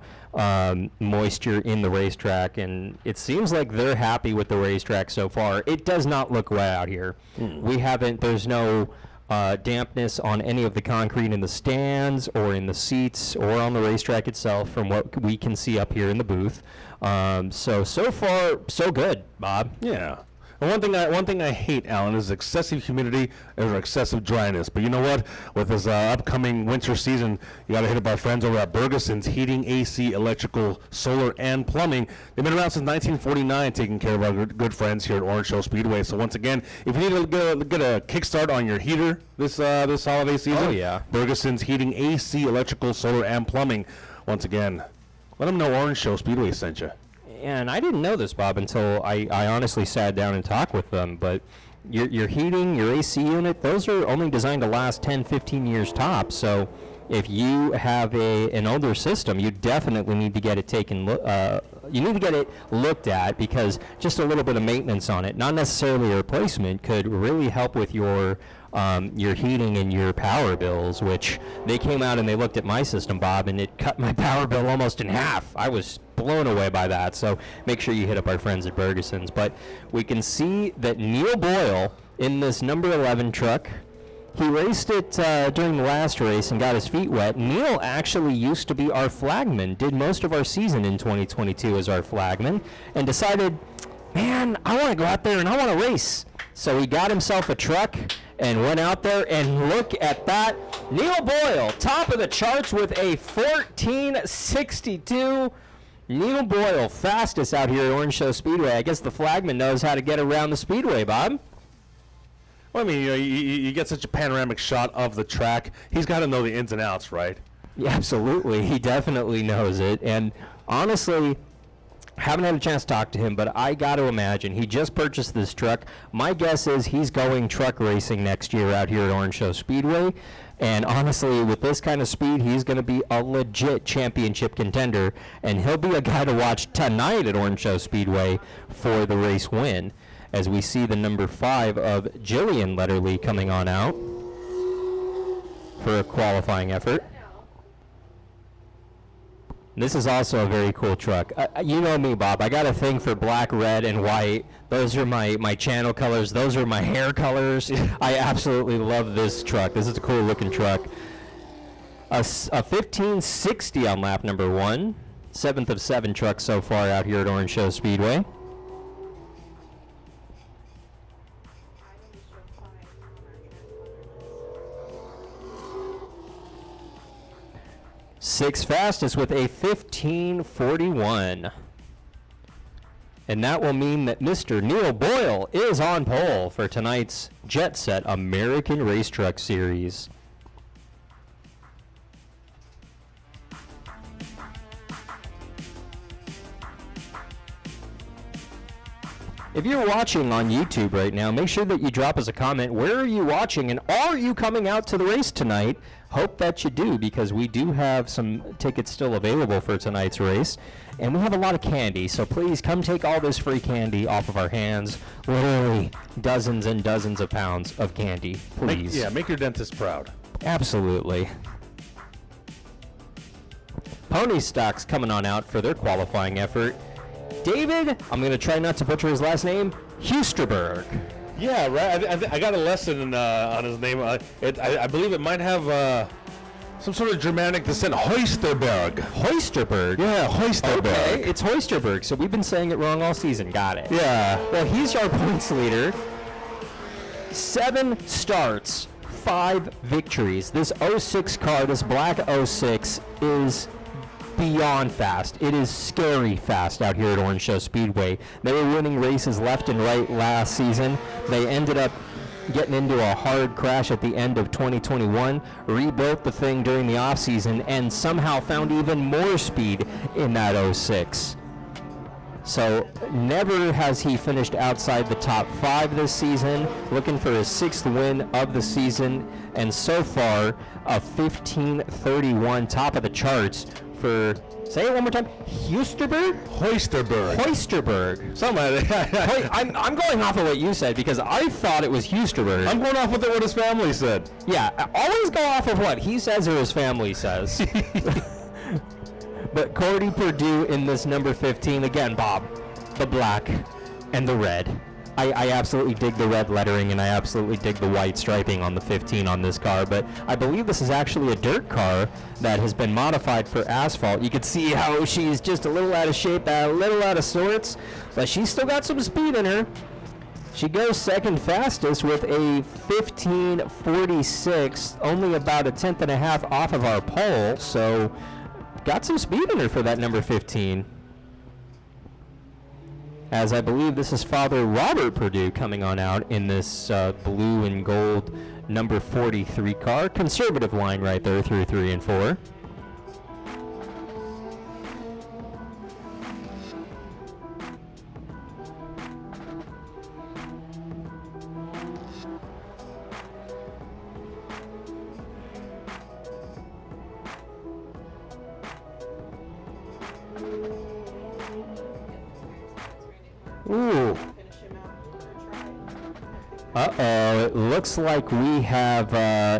moisture in the racetrack, and it seems like they're happy with the racetrack so far. It does not look wet out here. There's no dampness on any of the concrete in the stands or in the seats or on the racetrack itself from what we can see up here in the booth. So far, so good, Bob. Yeah. And one thing I hate, Alan, is excessive humidity or excessive dryness. But you know what? With this upcoming winter season, you got to hit up our friends over at Bergeson's Heating, AC, Electrical, Solar, and Plumbing. They've been around since 1949, taking care of our good friends here at Orange Show Speedway. So once again, if you need to get a kickstart on your heater this holiday season, oh yeah, Bergeson's Heating, AC, Electrical, Solar, and Plumbing. Once again, let them know Orange Show Speedway sent you. and I didn't know this, Bob, until I honestly sat down and talked with them, but your heating, your AC unit, those are only designed to last 10, 15 years tops. So if you have an older system, you definitely need to get it you need to get it looked at, because just a little bit of maintenance on it, not necessarily a replacement, could really help with your heating and your power bills, which they came out and they looked at my system, Bob, and it cut my power bill almost in half. I was blown away by that. So make sure you hit up our friends at Bergeson's. But we can see that Neil Boyle in this number 11 truck, he raced it during the last race and got his feet wet. Neil actually used to be our flagman, did most of our season in 2022 as our flagman, and decided, man, I want to go out there and I want to race. So he got himself a truck and went out there, and look at that. Neil Boyle, top of the charts with a 14:62. Neil Boyle, fastest out here at Orange Show Speedway. I guess the flagman knows how to get around the Speedway, Bob. Well, I mean, you get such a panoramic shot of the track. He's got to know the ins and outs, right? Yeah, absolutely. He definitely knows it. And honestly, haven't had a chance to talk to him, but I got to imagine he just purchased this truck. My guess is he's going truck racing next year out here at Orange Show Speedway. And honestly, with this kind of speed, he's going to be a legit championship contender. And he'll be a guy to watch tonight at Orange Show Speedway for the race win, as we see the number 5 of Jillian Letterly coming on out for a qualifying effort. This is also a very cool truck. You know me, Bob. I got a thing for black, red, and white. Those are my channel colors. Those are my hair colors. I absolutely love this truck. This is a cool looking truck. A 1560 on lap number 1. 7th of 7 trucks so far out here at Orange Show Speedway. Sixth fastest with a 15:41. And that will mean that Mr. Neil Boyle is on pole for tonight's Jet Set American Race Truck Series. If you're watching on YouTube right now, make sure that you drop us a comment. Where are you watching, and are you coming out to the race tonight? Hope that you do, because we do have some tickets still available for tonight's race, and we have a lot of candy, so please come take all this free candy off of our hands. Literally dozens and dozens of pounds of candy, please. Make your dentist proud. Absolutely. Pony Stock's coming on out for their qualifying effort. David, I'm going to try not to butcher his last name, Husterberg. Yeah, right. I got a lesson on his name. I believe it might have some sort of Germanic descent. Hoisterberg. Hoisterberg? Yeah, Hoisterberg. Okay, it's Hoisterberg, so we've been saying it wrong all season. Got it. Yeah. Well, he's our points leader. 7 starts, 5 victories. This 06 car, this black 06, is beyond fast. It is scary fast out here at Orange Show Speedway. They were winning races left and right last season. They ended up getting into a hard crash at the end of 2021, rebuilt the thing during the off season, and somehow found even more speed in that 06. So never has he finished outside the top 5 this season, looking for his 6th win of the season, and so far a 15:31 top of the charts for, say it one more time, Husterberg? Hoisterberg. Hoisterberg. Something like that. I'm going off of what you said, because I thought it was Husterberg. I'm going off with what his family said. Yeah, always go off of what he says or his family says. But Cordy Perdue in this number 15, again, Bob, the black and the red. I absolutely dig the red lettering, and I absolutely dig the white striping on the 15 on this car, but I believe this is actually a dirt car that has been modified for asphalt. You can see how she's just a little out of shape, a little out of sorts, but she's still got some speed in her. She goes second fastest with a 15:46, only about a tenth and a half off of our pole, so got some speed in her for that number 15. As I believe this is Father Robert Perdue coming on out in this blue and gold number 43 car. Conservative line right there through 3 and 4. Ooh. finish him out for a try. Uh-oh, it looks like we have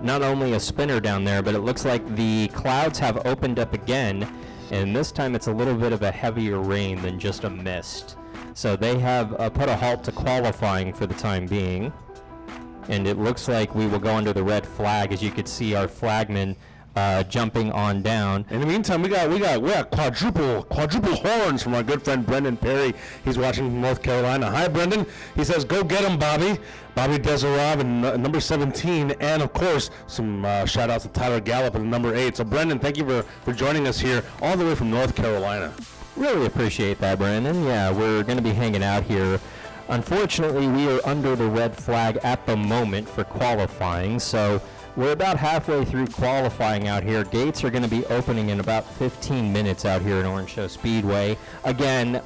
not only a spinner down there, but it looks like the clouds have opened up again, and this time it's a little bit of a heavier rain than just a mist. So they have put a halt to qualifying for the time being, and it looks like we will go under the red flag. As you could see, our flagman jumping on down. In the meantime, we got quadruple horns from our good friend Brendan Perry. He's watching from North Carolina. Hi, Brendan. He says, "Go get him, Bobby." Bobby Deserov in number 17, and of course, some shout outs to Tyler Gallup in number 8. So, Brendan, thank you for joining us here all the way from North Carolina. Really appreciate that, Brandon. Yeah, we're going to be hanging out here. Unfortunately, we are under the red flag at the moment for qualifying, so we're about halfway through qualifying out here. Gates are going to be opening in about 15 minutes out here in Orange Show Speedway. Again,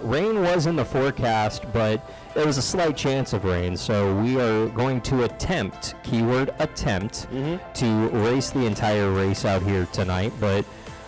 rain was in the forecast, but there was a slight chance of rain, so we are going to attempt, keyword attempt, to race the entire race out here tonight, but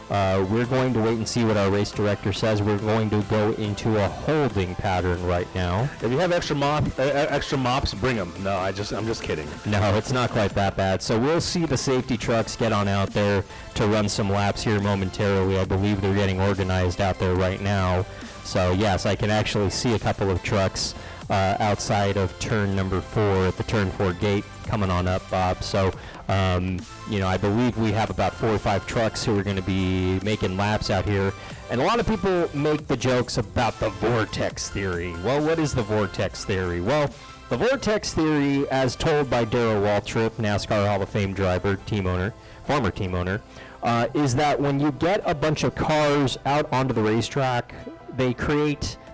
we're going to wait and see what our race director says. We're going to go into a holding pattern right now. If you have extra mops, bring them. No, I'm just kidding. No, it's not quite that bad. So we'll see the safety trucks get on out there to run some laps here momentarily. I believe they're getting organized out there right now. So yes, I can actually see a couple of trucks outside of turn number 4 at the turn 4 gate coming on up, Bob. So, I believe we have about 4 or 5 trucks who are going to be making laps out here. And a lot of people make the jokes about the vortex theory. Well, what is the vortex theory? Well, the vortex theory, as told by Darrell Waltrip, NASCAR Hall of Fame driver, former team owner, is that when you get a bunch of cars out onto the racetrack,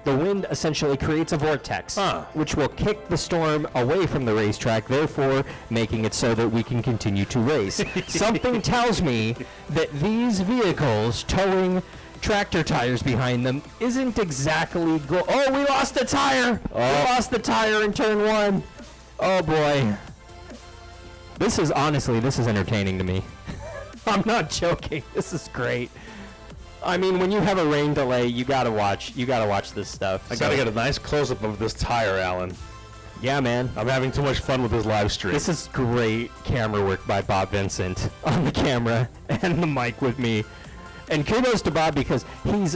the wind essentially creates a vortex, which will kick the storm away from the racetrack, therefore making it so that we can continue to race. Something tells me that these vehicles towing tractor tires behind them isn't exactly oh, we lost a tire! We lost the tire in turn 1. Oh boy. This is entertaining to me. I'm not joking. This is great. I mean, when you have a rain delay, you gotta watch this stuff. I gotta get a nice close-up of this tire, Alan. Yeah, man. I'm having too much fun with this live stream. This is great camera work by Bob Vincent on the camera and the mic with me. And kudos to Bob because he's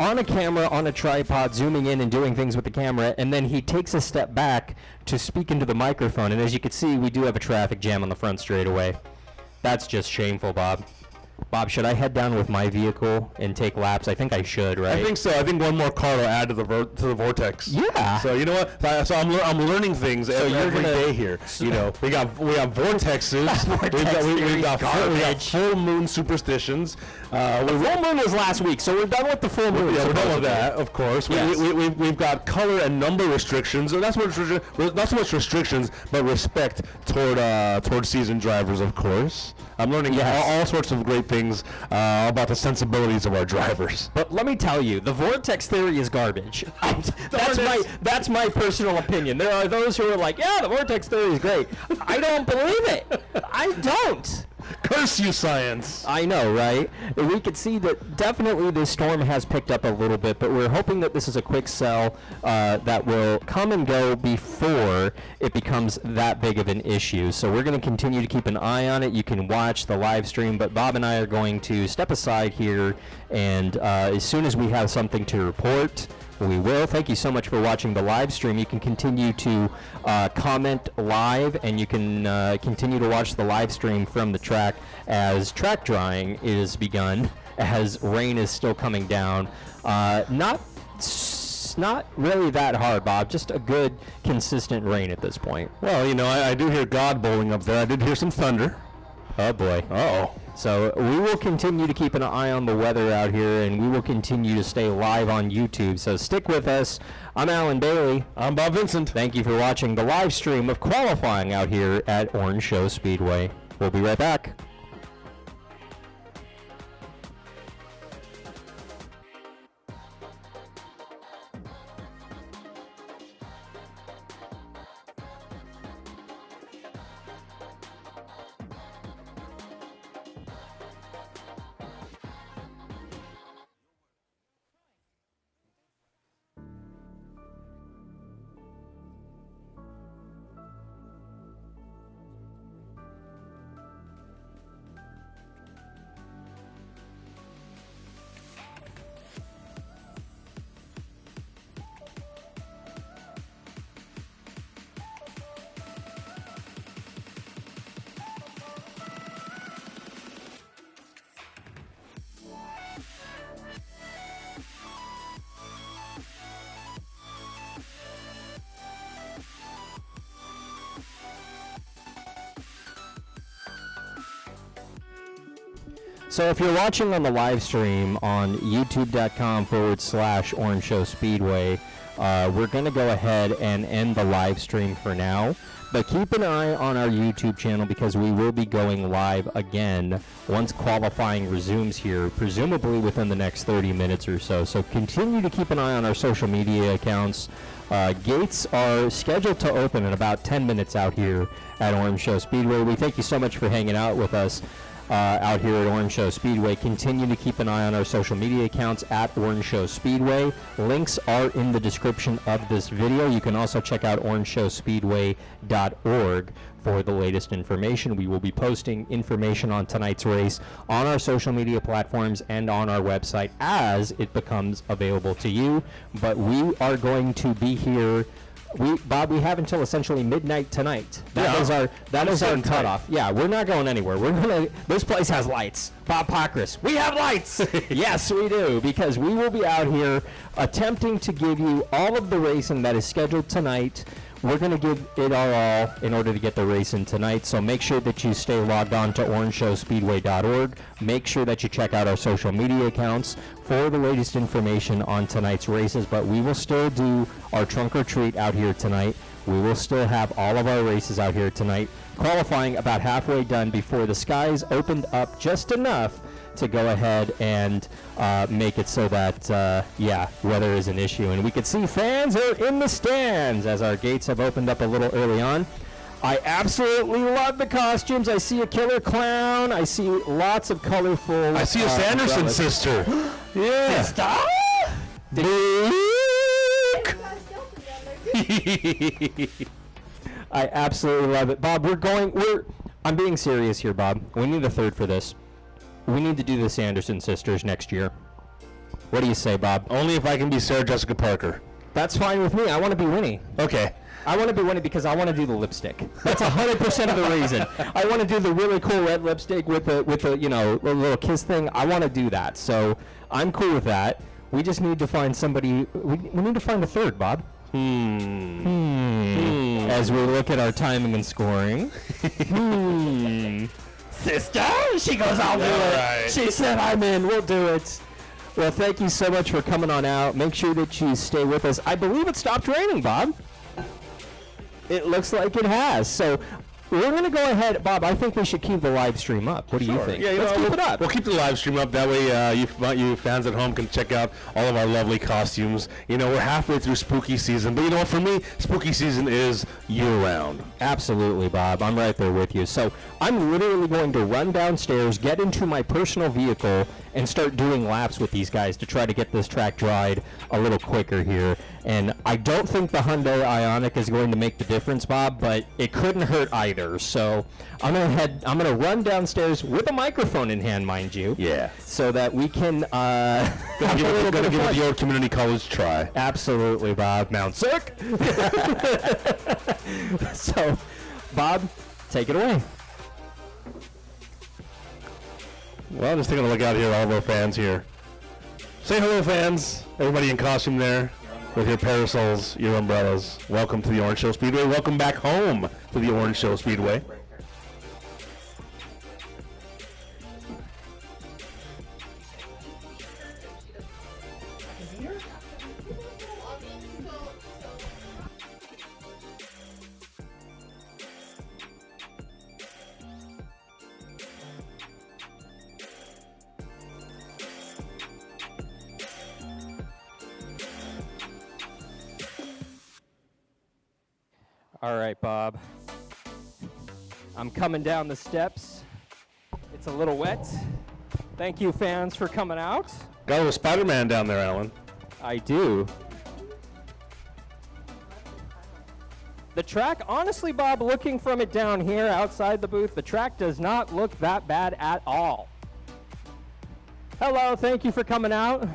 on a camera, on a tripod, zooming in and doing things with the camera, and then he takes a step back to speak into the microphone. And as you can see, we do have a traffic jam on the front straightaway. That's just shameful, Bob. Bob, should I head down with my vehicle and take laps? I think I should, right? I think so. I think one more car will add to the vortex. Yeah. So you know what? So I'm learning things every day here. You know, we got vortex suits. We've got full moon superstitions. The full moon was last week, so we're done with the full moon. Yeah, we're done with that, of course. Yes. We've got color and number restrictions. So not so much restrictions, but respect toward seasoned drivers, of course. I'm learning all sorts of great things about the of our drivers. But let me tell you, the vortex theory is garbage. That's my personal opinion. There are those who are like, yeah, the vortex theory is great. I don't believe it. I don't. Curse you, science. I know, right? We could see that definitely this storm has picked up a little bit, but we're hoping that this is a quick sell that will come and go before it becomes that big of an issue. So we're going to continue to keep an eye on it. You can watch the live stream, but Bob and I are going to step aside here, and as soon as we have something to report, we will. Thank you so much for watching the live stream. You can continue to comment live, and you can continue to watch the live stream from the track as track drying is begun, as rain is still coming down. Not really that hard, Bob. Just a good, consistent rain at this point. Well, you know, I do hear God bowling up there. I did hear some thunder. Oh, boy. Uh-oh. So we will continue to keep an eye on the weather out here, and we will continue to stay live on YouTube. So stick with us. I'm Alan Bailey. I'm Bob Vincent. Thank you for watching the live stream of qualifying out here at Orange Show Speedway. We'll be right back. So if you're watching on the live stream on youtube.com/Orange Show Speedway, we're going to go ahead and end the live stream for now. But keep an eye on our YouTube channel because we will be going live again once qualifying resumes here, presumably within the next 30 minutes or so. So continue to keep an eye on our social media accounts. Gates are scheduled to open in about 10 minutes out here at Orange Show Speedway. We thank you so much for hanging out with us out here at Orange Show Speedway. Continue to keep an eye on our social media accounts at Orange Show Speedway. Links are in the description of this video. You can also check out orangeshowspeedway.org for the latest information. We will be posting information on tonight's race on our social media platforms and on our website as it becomes available to you. But we are going to be here. Bob, we have until essentially midnight tonight. That is our cutoff. Yeah, we're not going anywhere. This place has lights. Bob Pockrass, we have lights. Yes, we do, because we will be out here attempting to give you all of the racing that is scheduled tonight. We're going to give it our all in order to get the race in tonight, so make sure that you stay logged on to orangeshowspeedway.org. Make sure that you check out our social media accounts for the latest information on tonight's races, but we will still do our trunk or treat out here tonight. We will still have all of our races out here tonight, qualifying about halfway done before the skies opened up just enough to go ahead and make it so that, weather is an issue. And we can see fans are in the stands as our gates have opened up a little early on. I absolutely love the costumes. I see a killer clown. I see lots of colorful... I see a Sanderson sister. Yeah. Sister? I absolutely love it. Bob, I'm being serious here, Bob. We need a third for this. We need to do the Sanderson sisters next year. What do you say, Bob? Only if I can be Sarah Jessica Parker. That's fine with me. I want to be Winnie. Okay. I want to be Winnie because I want to do the lipstick. That's 100% of the reason. I want to do the really cool red lipstick with a little kiss thing. I want to do that. So I'm cool with that. We just need to find somebody. We need to find a third, Bob. As we look at our timing and scoring. Sister, she goes, I'll do it. Right. She said, I'm in. We'll do it. Well, thank you so much for coming on out. Make sure that you stay with us. I believe it stopped raining, Bob. It looks like it has. So we're going to go ahead. Bob, I think we should keep the live stream up. What do you think? Yeah, Let's keep it up. We'll keep the live stream up. That way you fans at home can check out all of our lovely costumes. We're halfway through spooky season. But for me, spooky season is year-round. Absolutely, Bob. I'm right there with you. So I'm literally going to run downstairs, get into my personal vehicle, and start doing laps with these guys to try to get this track dried a little quicker here. And I don't think the Hyundai Ioniq is going to make the difference, Bob, but it couldn't hurt either. So I'm gonna run downstairs with a microphone in hand, mind you. Yeah. So that we can gonna give it the old community college try. Absolutely, Bob. Mount Sick. So, Bob, take it away. Well, just taking a look out here at all of our fans here. Say hello, fans. Everybody in costume there with your parasols, your umbrellas. Welcome to the Orange Show Speedway. Welcome back home to the Orange Show Speedway. All right, Bob. I'm coming down the steps. It's a little wet. Thank you, fans, for coming out. Got a little Spider-Man down there, Alan. I do. The track, honestly, Bob, looking from it down here outside the booth, the track does not look that bad at all. Hello, thank you for coming out.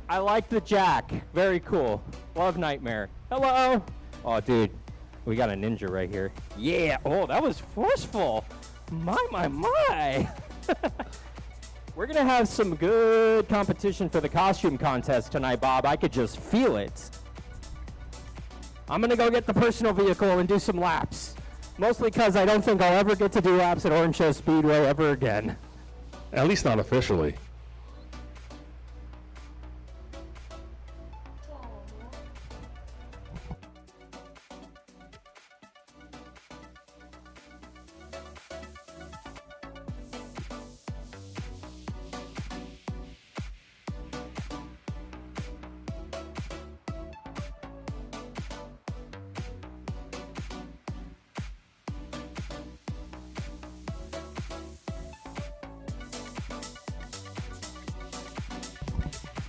I like the jack. Very cool. Love Nightmare. Hello. Oh, dude. We got a ninja right here. Yeah. Oh, that was forceful. My. We're going to have some good competition for the costume contest tonight, Bob. I could just feel it. I'm going to go get the personal vehicle and do some laps. Mostly because I don't think I'll ever get to do laps at Orange Show Speedway ever again. At least not officially.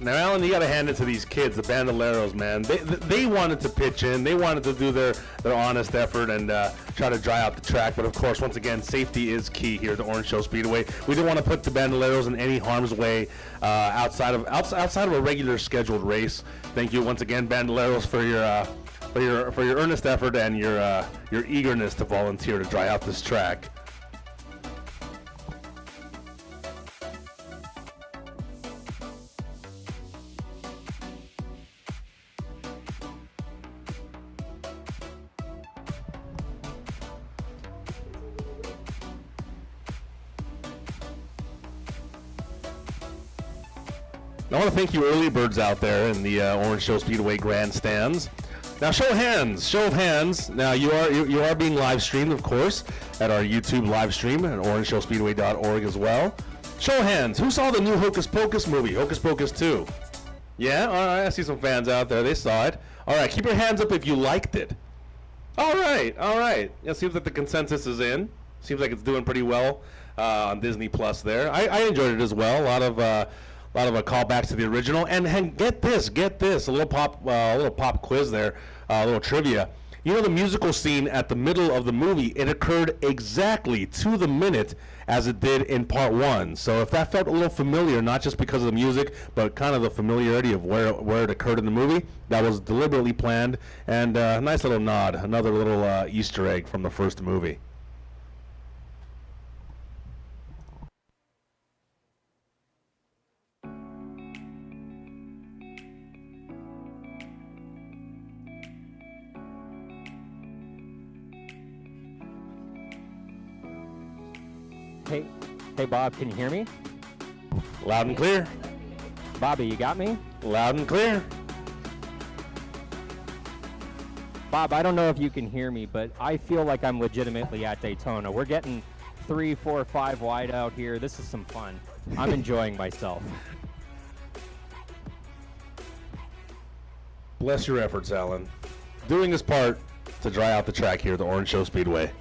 Now, Alan, you got to hand it to these kids, the Bandoleros, man. They wanted to pitch in. They wanted to do their honest effort and try to dry out the track. But, of course, once again, safety is key here at the Orange Show Speedway. We don't want to put the Bandoleros in any harm's way outside of a regular scheduled race. Thank you once again, Bandoleros, for your earnest effort and your eagerness to volunteer to dry out this track. I want to thank you early birds out there in the Orange Show Speedway grandstands. Now, show of hands. Now, you are being live streamed, of course, at our YouTube live stream at orangeshowspeedway.org as well. Show of hands. Who saw the new Hocus Pocus movie, Hocus Pocus 2? Yeah? All right, I see some fans out there. They saw it. All right, keep your hands up if you liked it. All right. It seems like the consensus is in. Seems like it's doing pretty well on Disney Plus there. I enjoyed it as well. A lot of callbacks to the original, and get this, a little pop quiz there, a little trivia. You know the musical scene at the middle of the movie, it occurred exactly to the minute as it did in part 1. So if that felt a little familiar, not just because of the music, but kind of the familiarity of where it occurred in the movie, that was deliberately planned, and a nice little nod, another little Easter egg from the first movie. Hey, Bob, can you hear me? Loud and clear. Bobby, you got me? Loud and clear. Bob, I don't know if you can hear me, but I feel like I'm legitimately at Daytona. We're getting 3, 4, 5 wide out here. This is some fun. I'm enjoying myself. Bless your efforts, Alan. Doing his part to dry out the track here at the Orange Show Speedway.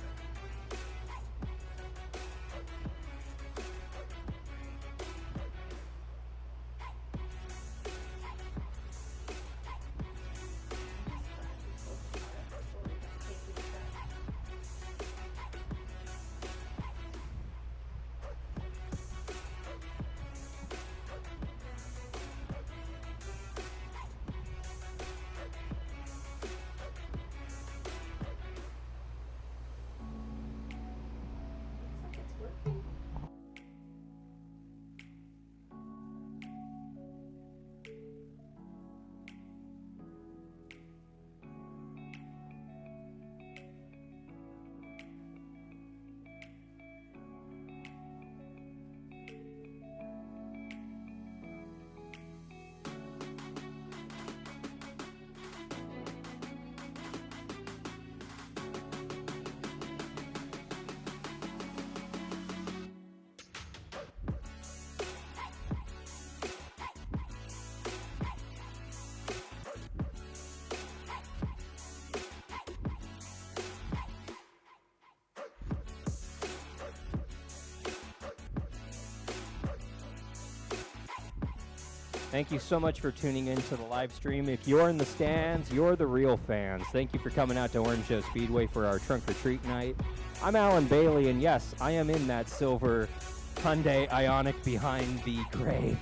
Thank you so much for tuning in to the live stream. If you're in the stands, you're the real fans. Thank you for coming out to Orange Show Speedway for our trunk or treat night. I'm Alan Bailey, and yes, I am in that silver Hyundai Ioniq behind the gray,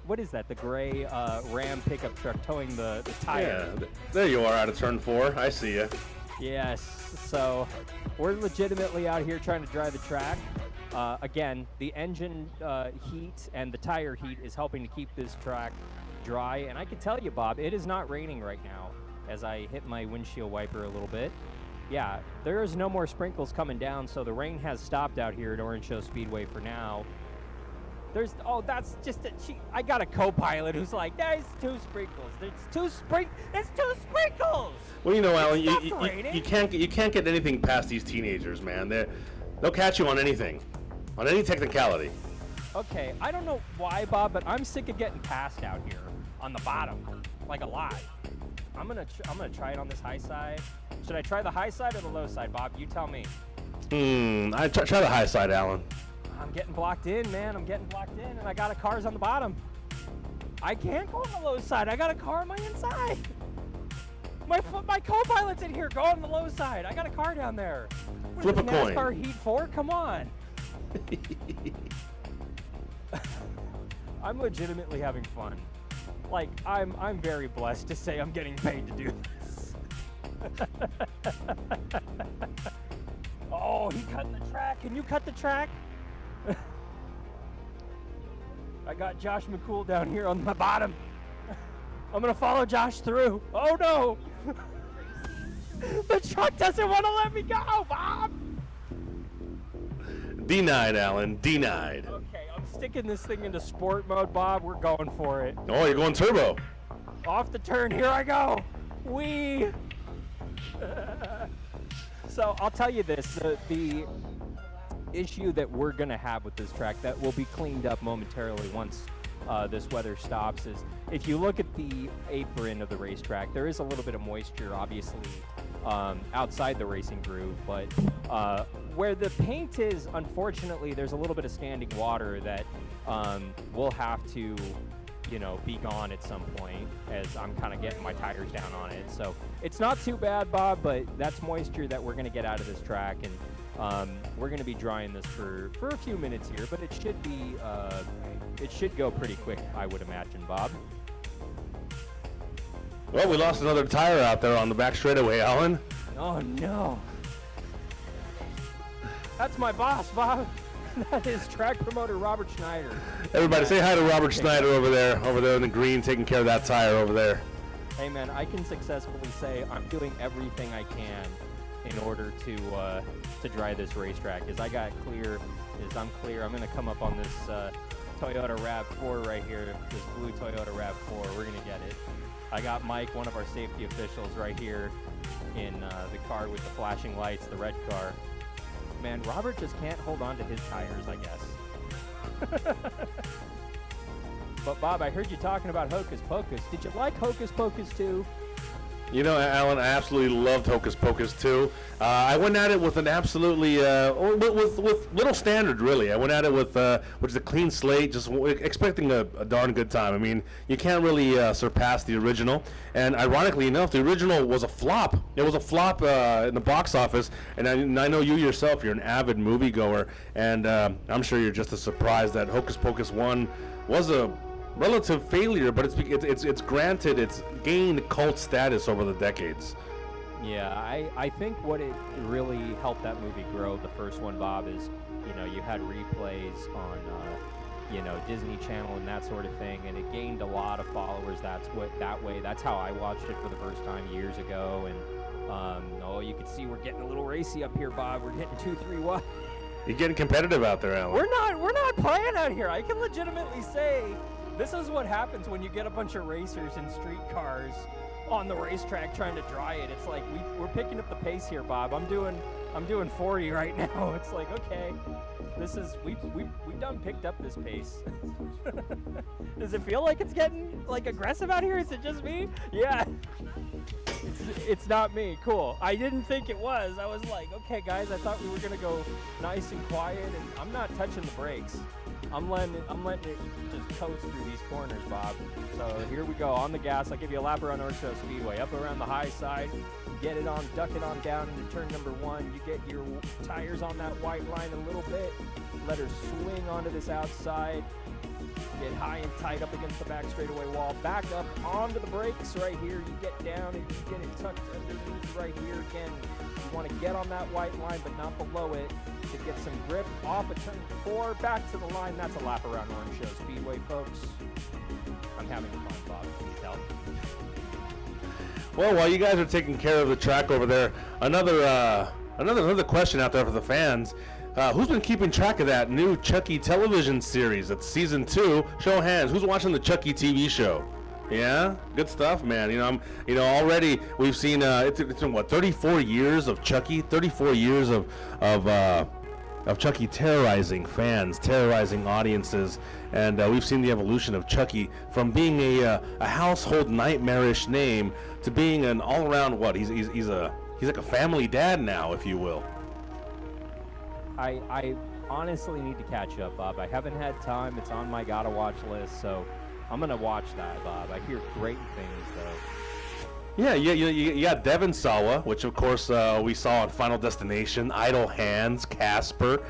what is that? The gray Ram pickup truck towing the tire. Yeah, there you are out of turn 4. I see you. Yes, so we're legitimately out here trying to dry the track. Again, the engine heat and the tire heat is helping to keep this track dry. And I can tell you, Bob, it is not raining right now as I hit my windshield wiper a little bit. yeah, there is no more sprinkles coming down, so the rain has stopped out here at Orange Show Speedway for now. That's just I got a co-pilot who's like, there's 2 sprinkles. There's 2 sprinkles. Well, you know, Alan, It's you can't get anything past these teenagers, man. They'll catch you on anything, on any technicality. Okay, I don't know why, Bob, but I'm sick of getting passed out here on the bottom, like a lot. I'm gonna try it on this high side. Should I try the high side or the low side, Bob? You tell me. I try the high side, Alan. I'm getting blocked in, man. I'm getting blocked in, and I got a car's on the bottom. I can't go on the low side. I got a car on my inside. My co-pilot's in here. Go on the low side. I got a car down there. Flip a coin. NASCAR Heat 4? Come on. I'm legitimately having fun. Like, I'm very blessed to say I'm getting paid to do this. Oh, he cut the track. Can you cut the track? I got Josh McCool down here on the bottom. I'm gonna follow Josh through. Oh no! The truck doesn't want to let me go, Bob! Denied, Alan. Denied. Okay, I'm sticking this thing into sport mode, Bob. We're going for it. Oh, you're going turbo. Off the turn, here I go. Wee! So I'll tell you this, the issue that we're gonna have with this track that will be cleaned up momentarily once this weather stops is if you look at the apron of the racetrack, there is a little bit of moisture, obviously, outside the racing groove, but where the paint is, unfortunately, there's a little bit of standing water that will have to, be gone at some point as I'm kind of getting my tires down on it. So it's not too bad, Bob, but that's moisture that we're going to get out of this track, and we're going to be drying this for a few minutes here, but it should go pretty quick, I would imagine, Bob. Well, we lost another tire out there on the back straightaway, Alan. Oh no. That's my boss, Bob. That is track promoter Robert Schneider. Everybody, say hi to Robert Schneider over there in the green, taking care of that tire over there. Hey man, I can successfully say I'm doing everything I can in order to dry this racetrack. As I got clear, I'm clear. I'm gonna come up on this Toyota RAV4 right here, this blue Toyota RAV4. We're gonna get it. I got Mike, one of our safety officials, right here in the car with the flashing lights, the red car. Man, Robert just can't hold on to his tires, I guess. But Bob, I heard you talking about Hocus Pocus. Did you like Hocus Pocus 2? You know, Alan, I absolutely loved Hocus Pocus 2. I went at it with an absolutely, with little standard, really. I went at it with which is a clean slate, just expecting a darn good time. I mean, you can't really surpass the original. And ironically enough, the original was a flop. It was a flop in the box office. And I know you yourself, you're an avid moviegoer. And I'm sure you're just as surprised that Hocus Pocus 1 was a relative failure, but it's granted, it's gained cult status over the decades. Yeah, I think what it really helped that movie grow, the first one, Bob, is you had replays on Disney Channel and that sort of thing, and it gained a lot of followers. That's how I watched it for the first time years ago. And you can see we're getting a little racy up here, Bob. We're getting 2-3 wide. You're getting competitive out there, Alan. We're not playing out here. I can legitimately say this is what happens when you get a bunch of racers in street cars on the racetrack trying to dry it. It's like we're picking up the pace here, Bob. I'm doing 40 right now. It's like, okay, we've done picked up this pace. Does it feel like it's getting like aggressive out here? Is it just me? Yeah. It's not me. Cool. I didn't think it was. I was like, okay, guys, I thought we were gonna go nice and quiet, and I'm not touching the brakes. I'm letting it just coast through these corners, Bob. So here we go, on the gas. I'll give you a lap around Orange Show Speedway. Up around the high side, get it on, duck it on down into turn number 1. You get your tires on that white line a little bit. Let her swing onto this outside. Get high and tight up against the back straightaway wall. Back up onto the brakes right here. You get down and you get it tucked underneath right here again. You want to get on that white line, but not below it, to get some grip off of turn 4, back to the line. That's a lap around Orange Show Speedway, folks. I'm having fun, Bob. Can you tell? Well, while you guys are taking care of the track over there, another question out there for the fans. Who's been keeping track of that new Chucky television series? It's season 2. Show of hands. Who's watching the Chucky TV show? Yeah, good stuff, man. Already we've seen it's been what 34 years of Chucky, 34 years of Chucky terrorizing fans, terrorizing audiences, and we've seen the evolution of Chucky from being a household nightmarish name to being an all-around he's like a family dad now, if you will. I honestly need to catch up, Bob. I haven't had time. It's on my gotta watch list, so I'm gonna watch that, Bob. I hear great things, though. Yeah, you got Devon Sawa, which of course we saw on Final Destination, Idle Hands, Casper.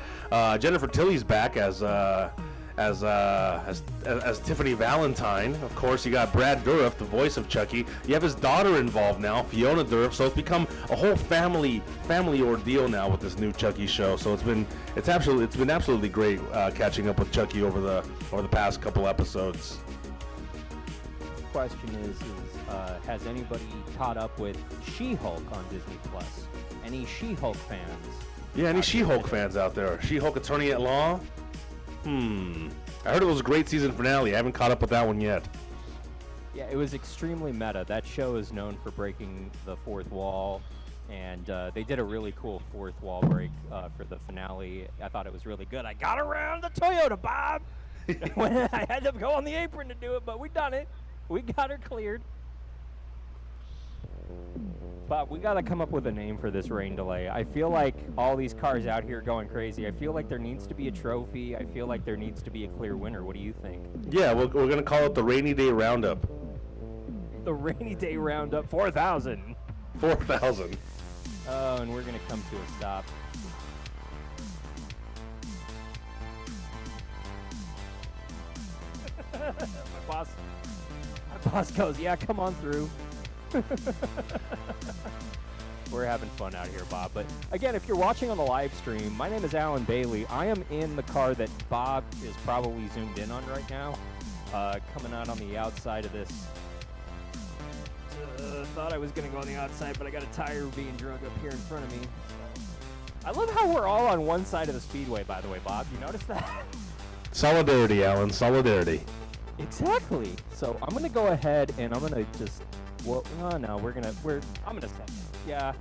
Jennifer Tilly's back as Tiffany Valentine. Of course, you got Brad Dourif, the voice of Chucky. You have his daughter involved now, Fiona Dourif. So it's become a whole family ordeal now with this new Chucky show. So it's been absolutely great catching up with Chucky over the past couple episodes. Question is has anybody caught up with She-Hulk on Disney Plus? Any She-Hulk fans? Yeah, any She-Hulk fans out there? She-Hulk Attorney at Law? I heard it was a great season finale. I haven't caught up with that one yet. Yeah, it was extremely meta. That show is known for breaking the fourth wall, and they did a really cool fourth wall break for the finale. I thought it was really good. I got around the Toyota, Bob! When I had to go on the apron to do it, but we done it. We got her cleared. Bob, we gotta come up with a name for this rain delay. I feel like all these cars out here going crazy. I feel like there needs to be a trophy. I feel like there needs to be a clear winner. What do you think? Yeah, we're gonna call it the Rainy Day Roundup. The Rainy Day Roundup 4,000. 4,000. Oh, and we're gonna come to a stop. My boss goes, yeah, come on through. We're having fun out here, Bob. But again, if you're watching on the live stream, my name is Alan Bailey. I am in the car that Bob is probably zoomed in on right now, coming out on the outside of this. Thought I was going to go on the outside, but I got a tire being drug up here in front of me. I love how we're all on one side of the speedway, by the way, Bob. You notice that? Solidarity, Alan. Solidarity. Exactly. So I'm gonna go ahead and I'm gonna just. Well, no, I'm gonna send it. Yeah.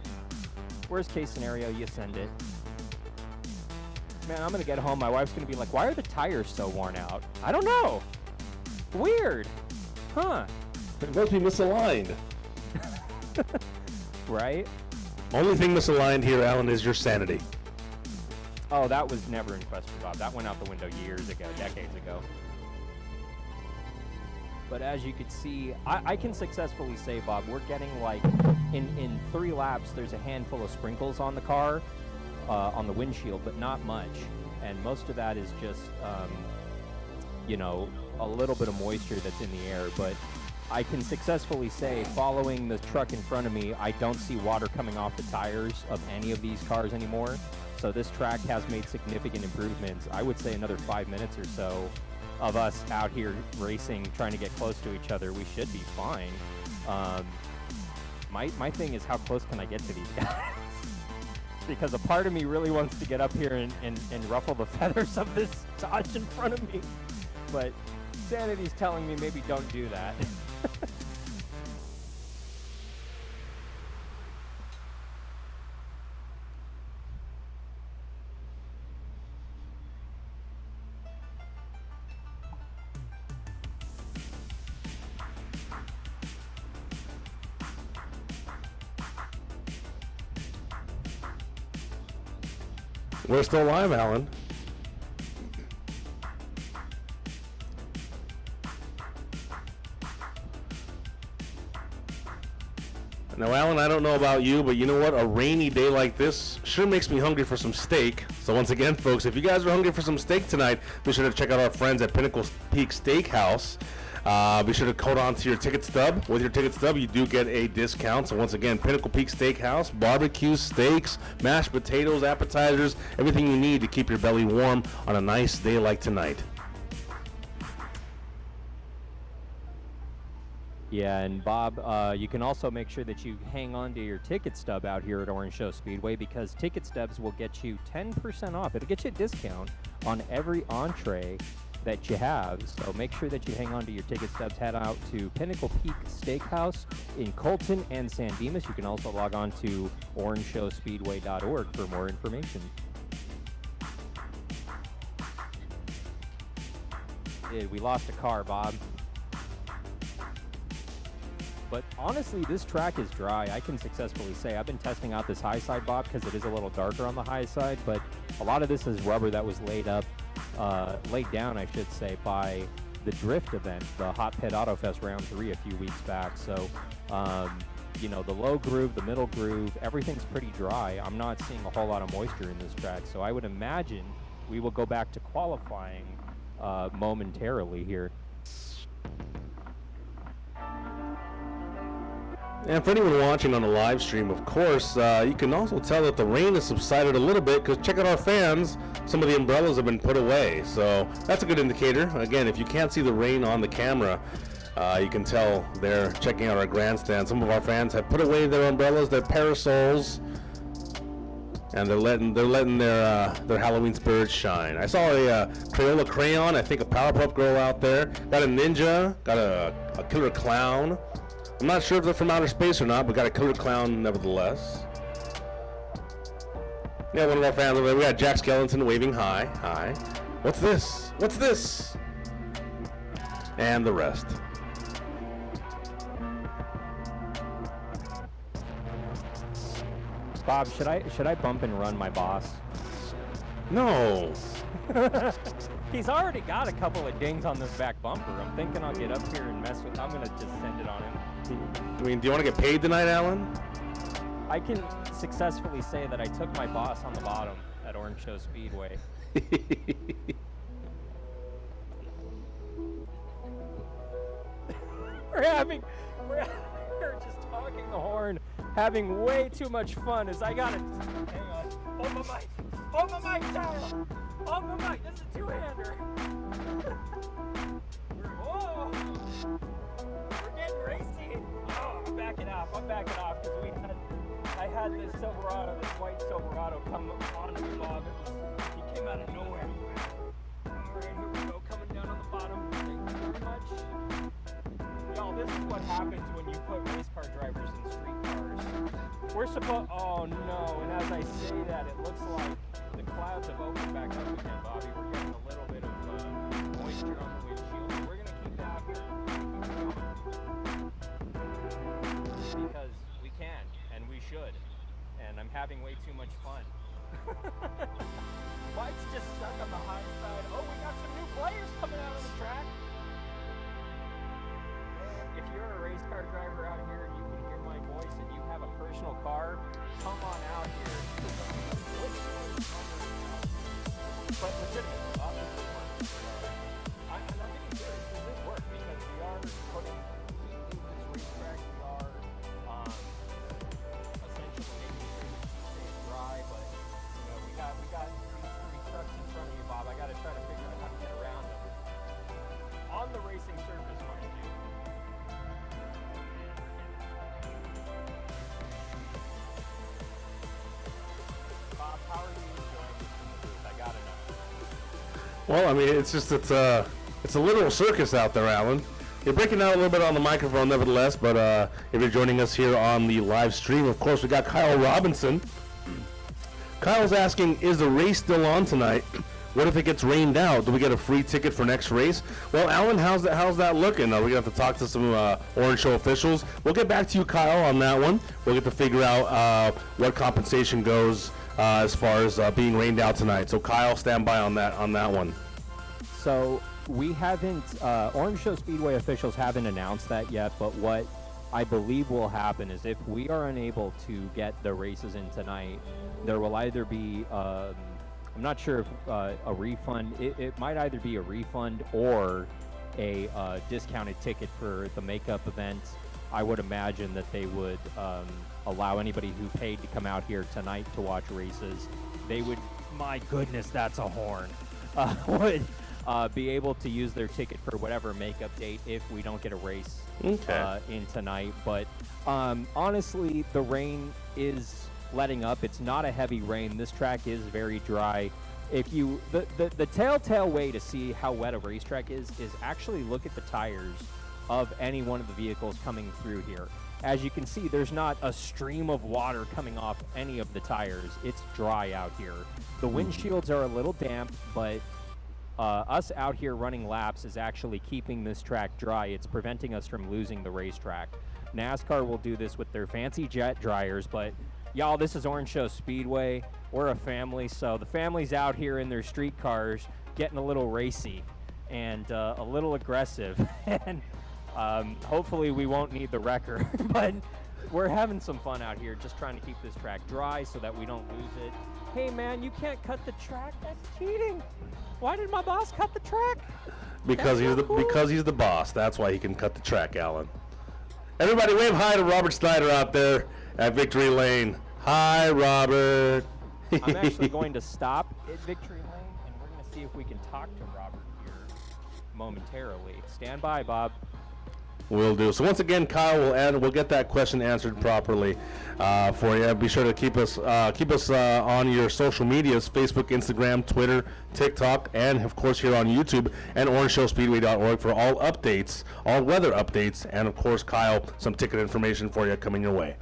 Worst case scenario, you send it. Man, I'm gonna get home. My wife's gonna be like, "Why are the tires so worn out?" I don't know. Weird. Huh? It must be misaligned. Right? Only thing misaligned here, Alan, is your sanity. Oh, that was never in question, Bob. That went out the window years ago, decades ago. But as you could see, I can successfully say, Bob, we're getting like, in 3 laps, there's a handful of sprinkles on the car, on the windshield, but not much. And most of that is just, a little bit of moisture that's in the air. But I can successfully say, following the truck in front of me, I don't see water coming off the tires of any of these cars anymore. So this track has made significant improvements. I would say another 5 minutes or so of us out here racing, trying to get close to each other, we should be fine. My thing is, how close can I get to these guys? Because a part of me really wants to get up here and ruffle the feathers of this Dodge in front of me. But sanity's telling me maybe don't do that. We're still live, Alan. Now, Alan, I don't know about you, but you know what? A rainy day like this sure makes me hungry for some steak. So once again, folks, if you guys are hungry for some steak tonight, be sure to check out our friends at Pinnacle Peak Steakhouse. Be sure to code on to your ticket stub. With your ticket stub, you do get a discount. So once again, Pinnacle Peak Steakhouse, barbecue, steaks, mashed potatoes, appetizers, everything you need to keep your belly warm on a nice day like tonight. Yeah, and Bob, you can also make sure that you hang on to your ticket stub out here at Orange Show Speedway, because ticket stubs will get you 10% off. It'll get you a discount on every entree that you have. So make sure that you hang on to your ticket stubs. Head out to Pinnacle Peak Steakhouse in Colton and San Dimas. You can also log on to orangeshowspeedway.org for more information. We lost a car, Bob. But honestly, this track is dry. I can successfully say I've been testing out this high side, Bob, because it is a little darker on the high side, but a lot of this is rubber that was laid down, I should say, by the drift event, the Hot Pit Auto Fest Round 3 a few weeks back. So, you know, the low groove, the middle groove, everything's pretty dry. I'm not seeing a whole lot of moisture in this track, so I would imagine we will go back to qualifying momentarily here. And for anyone watching on the live stream, of course, you can also tell that the rain has subsided a little bit, because check out our fans. Some of the umbrellas have been put away, so that's a good indicator. Again, if you can't see the rain on the camera, you can tell they're checking out our grandstand. Some of our fans have put away their umbrellas, their parasols, and they're letting their Halloween spirits shine. I saw a Crayola crayon, I think a Powerpuff Girl out there. Got a ninja, got a killer clown. I'm not sure if they're from outer space or not, but got a killer clown nevertheless. Yeah, one of our fans over there. We got Jack Skellington waving hi. Hi. What's this? What's this? And the rest. Bob, should I bump and run my boss? No. He's already got a couple of dings on this back bumper. I'm thinking I'll get up here and mess with. I'm gonna just send it on him. I mean, do you want to get paid tonight, Alan? I can successfully say that I took my boss on the bottom at Orange Show Speedway. We're just talking the horn, having way too much fun. As I got it. Hang on. Hold my mic. Hold my mic, Tyler. Hold my mic. This is a two-hander. Whoa. We're getting racy. Oh, I'm backing off because I had this Silverado, this white Silverado come on me, Bob. He came out of nowhere. All right, here we go, coming down on the bottom. Thank you very much. Y'all, this is what happens when you put race car drivers in street cars. We're supposed, oh no, and as I say that, it looks like the clouds have opened back up again, Bobby. We're getting a little bit of moisture on the windshield. So we're gonna keep it out here. Because we can, and we should. And I'm having way too much fun. Mike's just stuck on the high side. Oh, we got some new players coming out on the track. If you're a race car driver out here and you can hear my voice and you have a personal car, come on out here. But legitimately, obviously, I'm getting serious. This is work because we are putting heat into this racetrack. We are essentially making sure that it stays dry. But you know, we got these three trucks in front of you, Bob. I got to try to figure out how to get around them on the racing surface, mind you. Bob, how are you enjoying this in the booth? I gotta know. Well, I mean, it's a literal circus out there, Alan. You're breaking out a little bit on the microphone, nevertheless. But if you're joining us here on the live stream, of course, we got Kyle Robinson. Kyle's asking, is the race still on tonight? What if it gets rained out? Do we get a free ticket for next race? Well, Alan, how's that looking? We're gonna have to talk to some Orange Show officials. We'll get back to you, Kyle, on that one. We'll get to figure out what compensation goes as far as being rained out tonight. So, Kyle, stand by on that one. So we haven't, Orange Show Speedway officials haven't announced that yet, but what I believe will happen is if we are unable to get the races in tonight, there will either be, I'm not sure if a refund, it might either be a refund or a discounted ticket for the makeup event. I would imagine that they would allow anybody who paid to come out here tonight to watch races. They would, my goodness, that's a horn. be able to use their ticket for whatever makeup date if we don't get a race in tonight. But honestly, the rain is letting up. It's not a heavy rain. This track is very dry. If you the telltale way to see how wet a racetrack is actually look at the tires of any one of the vehicles coming through here. As you can see, there's not a stream of water coming off any of the tires. It's dry out here. The windshields are a little damp, but us out here running laps is actually keeping this track dry. It's preventing us from losing the racetrack. NASCAR will do this with their fancy jet dryers, but y'all, this is Orange Show Speedway. We're a family, so the family's out here in their street cars getting a little racy and a little aggressive. And hopefully we won't need the wrecker, but we're having some fun out here just trying to keep this track dry so that we don't lose it. Hey man, you can't cut the track. That's cheating. Why did my boss cut the track? Because he's the boss. That's why he can cut the track, Alan. Everybody wave hi to Robert Snyder out there at Victory Lane. Hi, Robert. I'm actually going to stop at Victory Lane, and we're going to see if we can talk to Robert here momentarily. Stand by, Bob. Will do. So once again, Kyle we'll get that question answered properly for you. Be sure to keep us on your social medias: Facebook, Instagram, Twitter, TikTok, and of course here on YouTube and orangeshowspeedway.org for all updates, all weather updates, and of course, Kyle, some ticket information for you coming your way.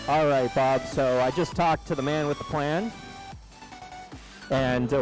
All right, Bob. So I just talked to the man with the plan. And,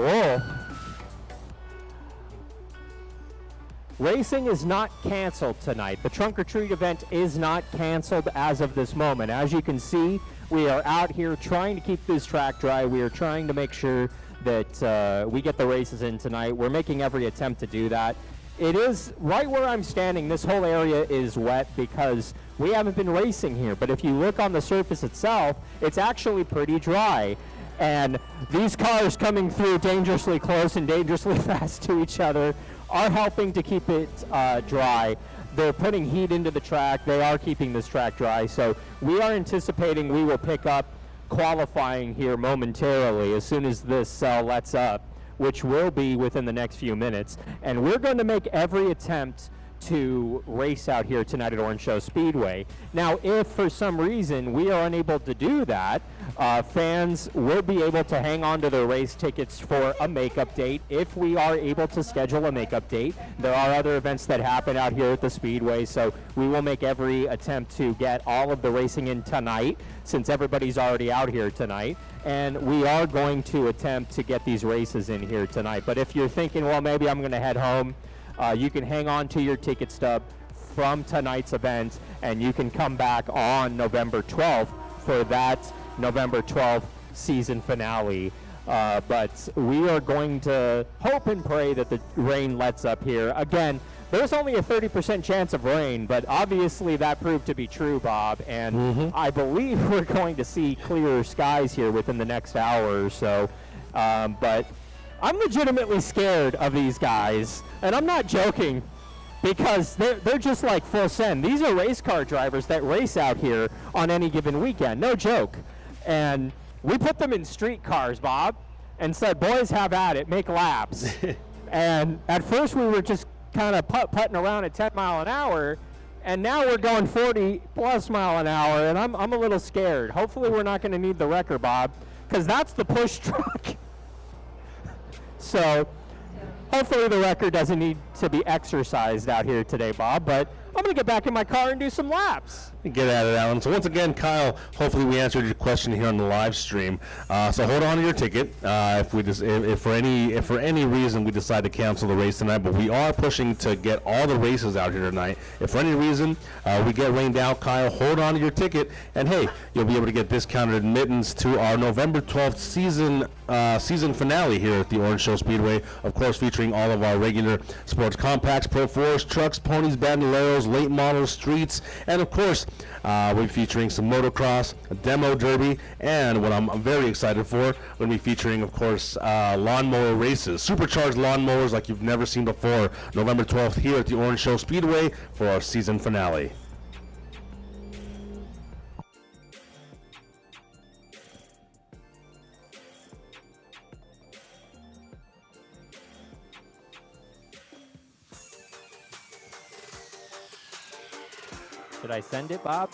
racing is not canceled tonight. The Trunk or Treat event is not canceled as of this moment. As you can see, we are out here trying to keep this track dry. We are trying to make sure that we get the races in tonight. We're making every attempt to do that. It is right where I'm standing. This whole area is wet because we haven't been racing here. But if you look on the surface itself, it's actually pretty dry. And these cars coming through dangerously close and dangerously fast to each other are helping to keep it dry. They're putting heat into the track. They are keeping this track dry. So we are anticipating we will pick up qualifying here momentarily as soon as this lets up, which will be within the next few minutes. And we're going to make every attempt to race out here tonight at Orange Show Speedway. Now, if for some reason we are unable to do that, fans will be able to hang on to their race tickets for a makeup date if we are able to schedule a makeup date. There are other events that happen out here at the Speedway, so we will make every attempt to get all of the racing in tonight since everybody's already out here tonight. And we are going to attempt to get these races in here tonight. But if you're thinking, well, maybe I'm going to head home, you can hang on to your ticket stub from tonight's event, and you can come back on November 12th for that November 12th season finale. But we are going to hope and pray that the rain lets up here. Again, there's only a 30% chance of rain, but obviously that proved to be true, Bob. And I believe we're going to see clearer skies here within the next hour or so. But I'm legitimately scared of these guys, and I'm not joking, because they're just like full send. These are race car drivers that race out here on any given weekend, no joke. And we put them in street cars, Bob, and said, boys, have at it, make laps. And at first we were just kind of putting around at 10 mile an hour, and now we're going 40 plus mile an hour, and I'm a little scared. Hopefully we're not going to need the wrecker, Bob, because that's the push truck. So hopefully the wrecker doesn't need to be exercised out here today, Bob, but I'm going to get back in my car and do some laps. Get at it, Alan. So once again, Kyle, hopefully we answered your question here on the live stream. So hold on to your ticket. If for any reason we decide to cancel the race tonight, but we are pushing to get all the races out here tonight. If for any reason we get rained out, Kyle, hold on to your ticket, and hey, you'll be able to get discounted admittance to our November 12th season finale here at the Orange Show Speedway. Of course, featuring all of our regular sports compacts, Pro 4s, trucks, ponies, bandoleros, late models, streets, and of course, we'll be featuring some motocross, a demo derby, and what I'm very excited for, we're going to be featuring, of course, lawnmower races, supercharged lawnmowers like you've never seen before, November 12th here at the Orange Show Speedway for our season finale. Should I send it, Bob?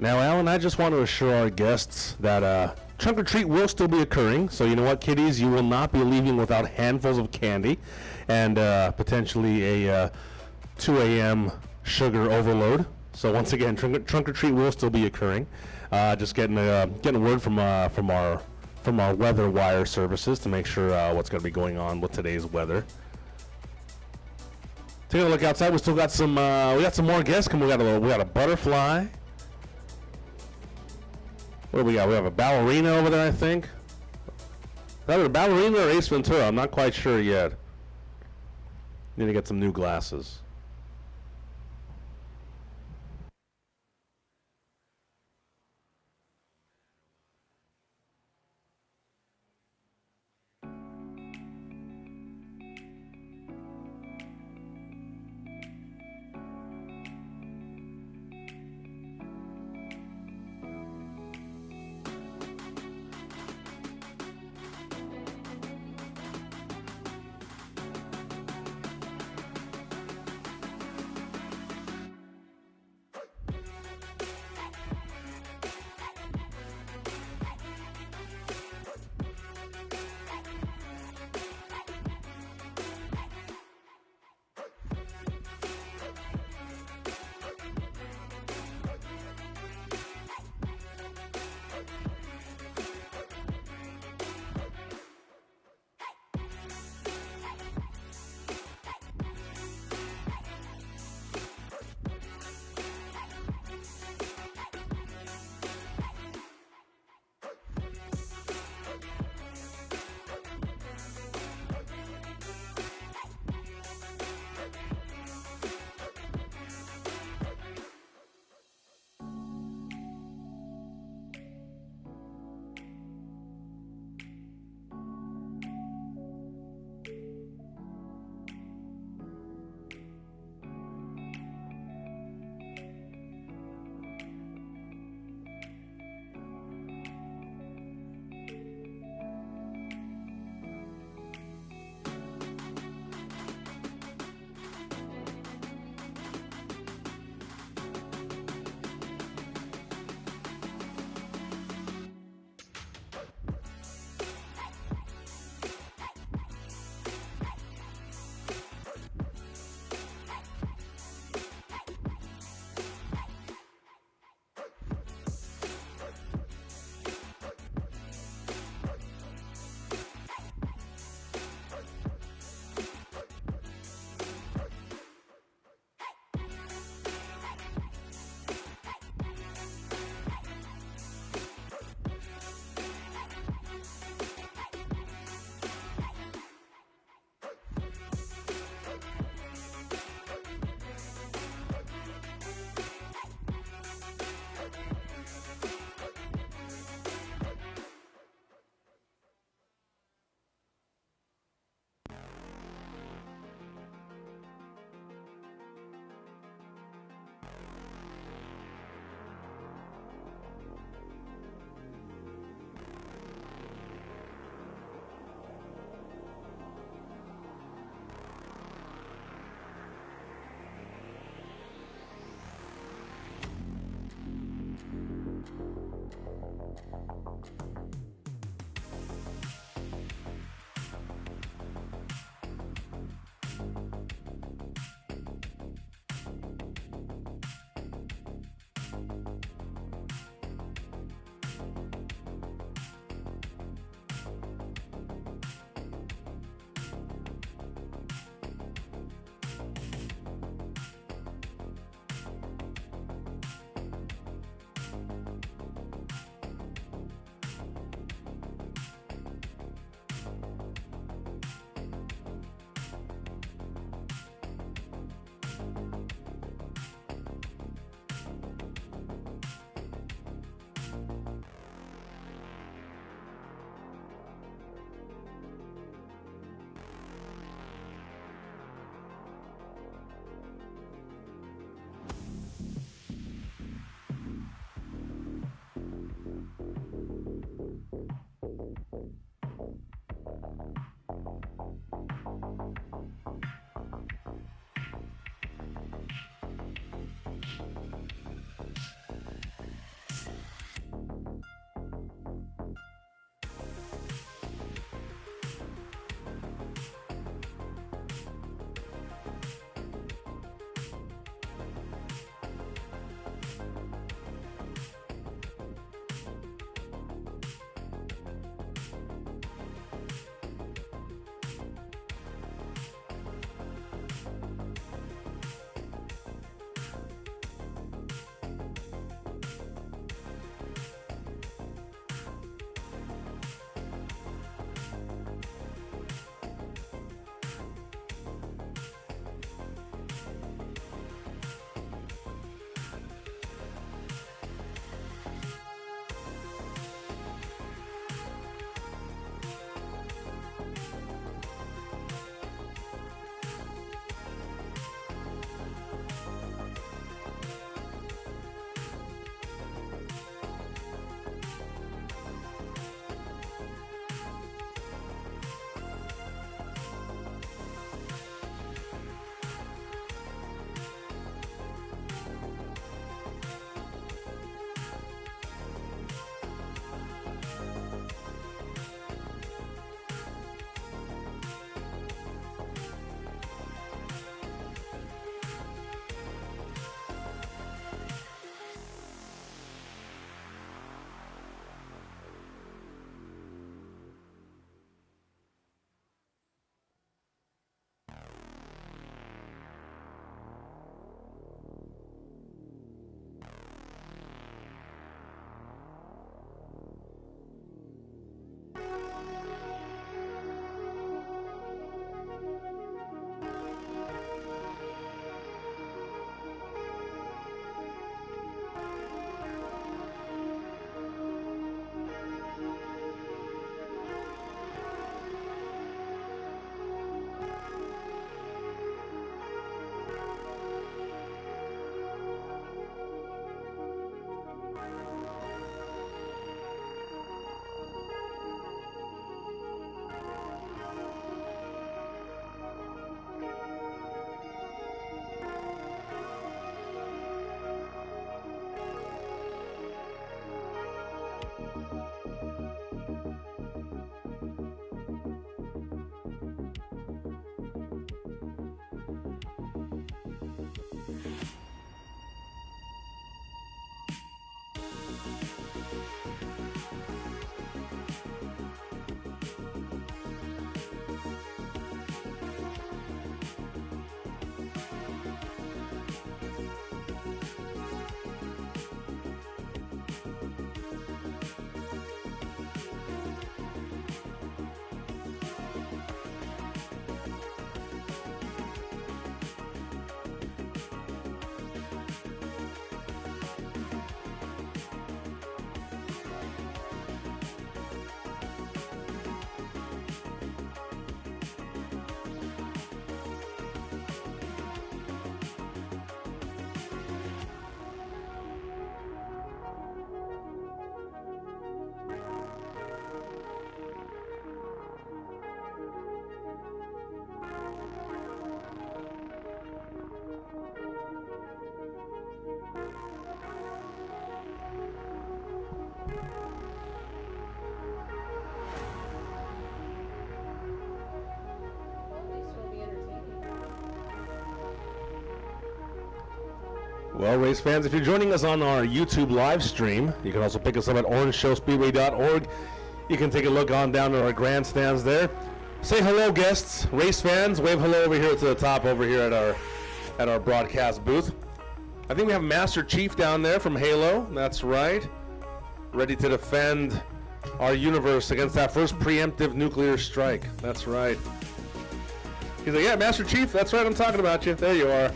Now, Alan, I just want to assure our guests that trunk or treat will still be occurring. So you know what, kiddies, you will not be leaving without handfuls of candy and potentially a 2 a.m. sugar overload. So once again, trunk or treat will still be occurring. Just getting word from our weather wire services to make sure what's going to be going on with today's weather. Taking a look outside, we still got some more guests coming. We got a butterfly. What do we got? We have a ballerina over there, I think. Either Ballerina or Ace Ventura. I'm not quite sure yet. Need to get some new glasses. Well, race fans, if you're joining us on our YouTube live stream, you can also pick us up at orangeshowspeedway.org. You can take a look on down to our grandstands there. Say hello, guests, race fans. Wave hello over here to the top over here at our broadcast booth. I think we have Master Chief down there from Halo. That's right. Ready to defend our universe against that first preemptive nuclear strike. That's right. He's like, yeah, Master Chief, that's right, I'm talking about you. There you are.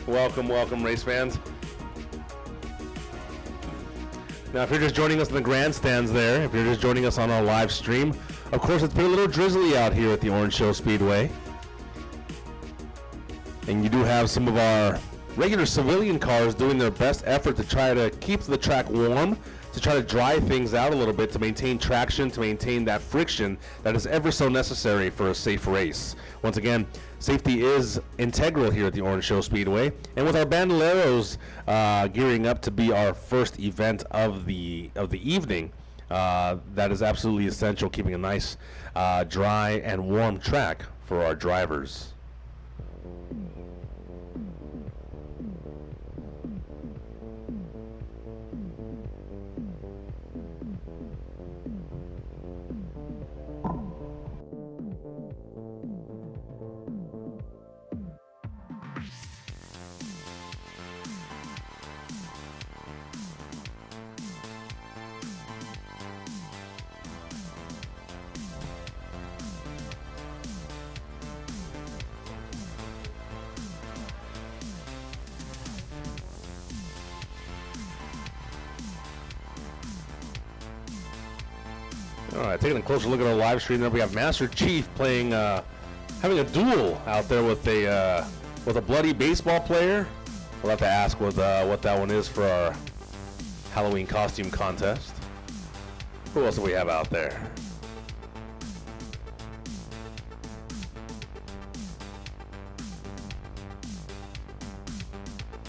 Welcome, race fans. Now, if you're just joining us in the grandstands there, if you're just joining us on our live stream, of course, it's been a little drizzly out here at the Orange Show Speedway. And you do have some of our regular civilian cars doing their best effort to try to keep the track warm, to try to dry things out a little bit, to maintain traction, to maintain that friction that is ever so necessary for a safe race. Once again, safety is integral here at the Orange Show Speedway. And with our Bandoleros gearing up to be our first event of the evening, that is absolutely essential, keeping a nice, dry and warm track for our drivers. All right, taking a closer look at our live stream there, we have Master Chief playing, having a duel out there with a bloody baseball player. We'll have to ask what that one is for our Halloween costume contest. Who else do we have out there?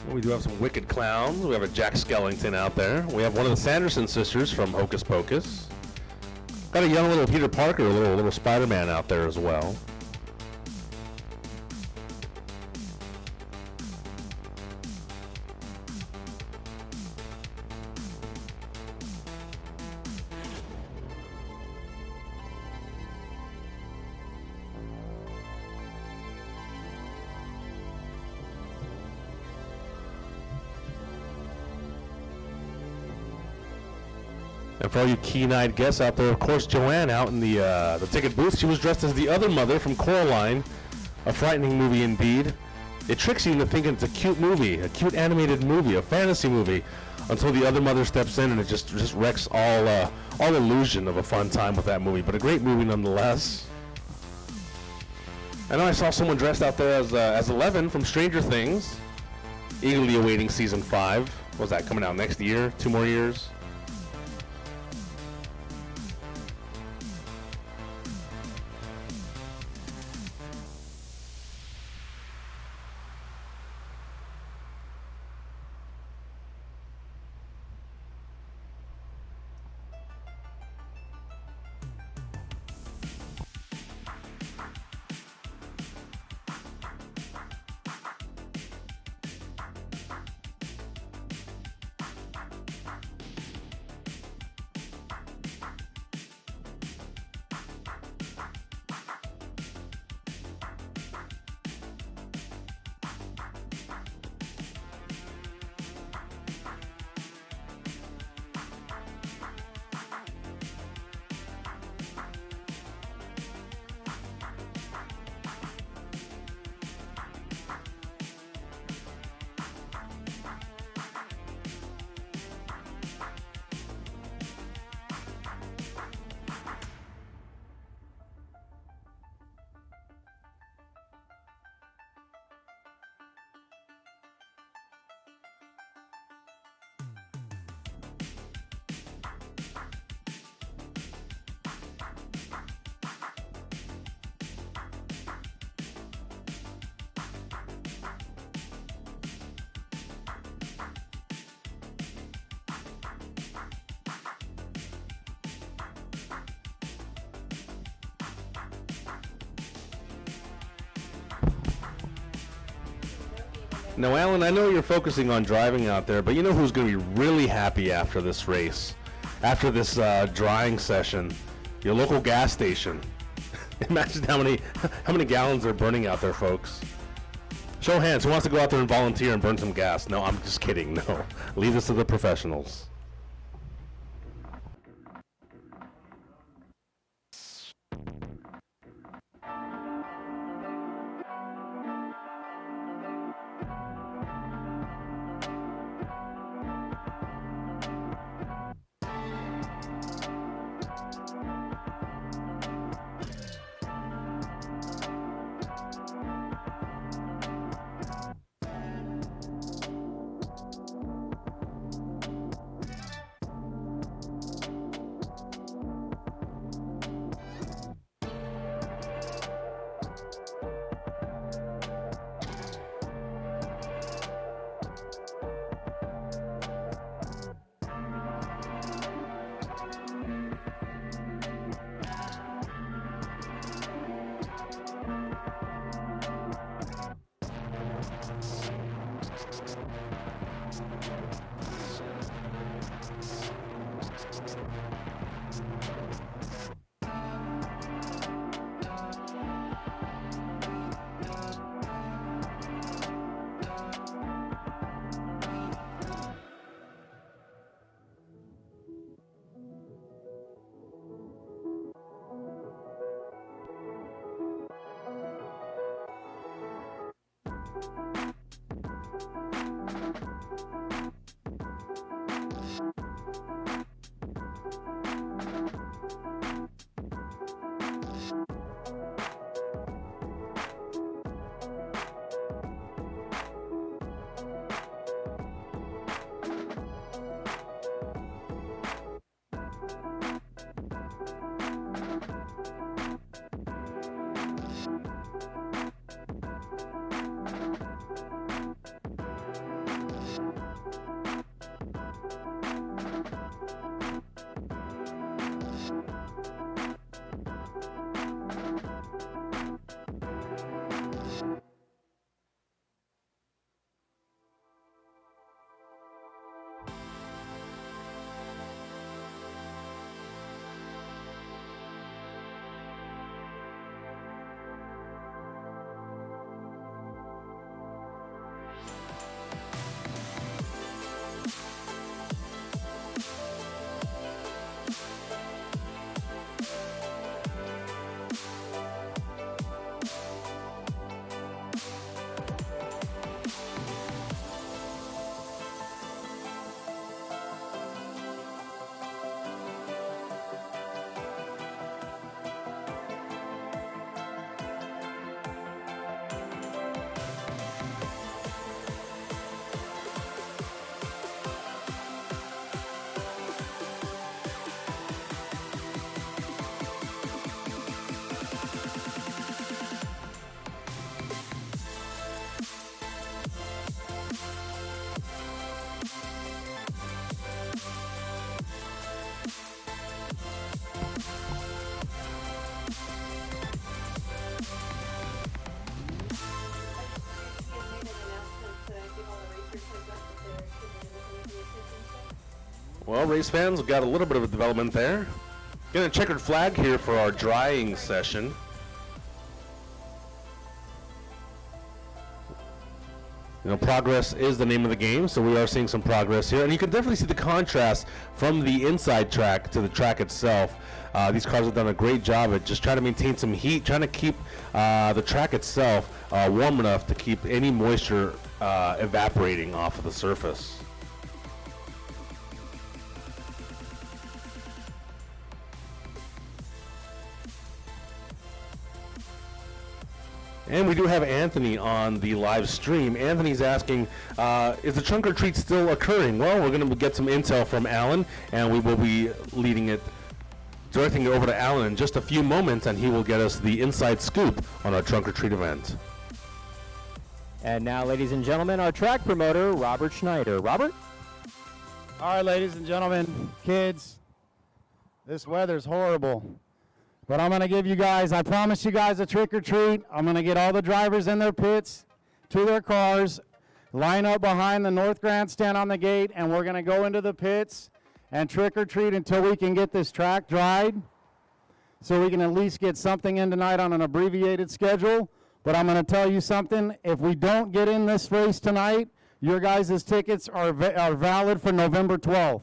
Well, we do have some wicked clowns. We have a Jack Skellington out there. We have one of the Sanderson sisters from Hocus Pocus. Got a young little Peter Parker, a little Spider-Man out there as well. And for all you keen-eyed guests out there, of course, Joanne out in the ticket booth, she was dressed as the other mother from Coraline, a frightening movie indeed. It tricks you into thinking it's a cute movie, a cute animated movie, a fantasy movie, until the other mother steps in and it just wrecks all illusion of a fun time with that movie. But a great movie nonetheless. I know I saw someone dressed out there as Eleven from Stranger Things, eagerly awaiting season 5. What's that, coming out next year? 2 more years? Now, Alan, I know you're focusing on driving out there, but you know who's going to be really happy after this race, after this drying session? Your local gas station. Imagine how many gallons they're burning out there, folks. Show of hands. Who wants to go out there and volunteer and burn some gas? No, I'm just kidding. No, leave this to the professionals. Well, race fans, we've got a little bit of a development there. Getting a checkered flag here for our drying session. You know, progress is the name of the game, so we are seeing some progress here. And you can definitely see the contrast from the inside track to the track itself. These cars have done a great job at just trying to maintain some heat, trying to keep the track itself warm enough to keep any moisture evaporating off of the surface. And we do have Anthony on the live stream. Anthony's asking, is the trunk or treat still occurring? Well, we're going to get some intel from Alan, and we will be directing it over to Alan in just a few moments, and he will get us the inside scoop on our trunk or treat event. And now, ladies and gentlemen, our track promoter, Robert Schneider. Robert? All right, ladies and gentlemen, kids, this weather's horrible. But I'm going to give you guys, I promise you guys a trick or treat. I'm going to get all the drivers in their pits to their cars. line up behind the north grandstand on the gate, and we're going to go into the pits and trick or treat until we can get this track dried, so we can at least get something in tonight on an abbreviated schedule. But I'm going to tell you something, if we don't get in this race tonight, your guys' tickets are valid for November 12th.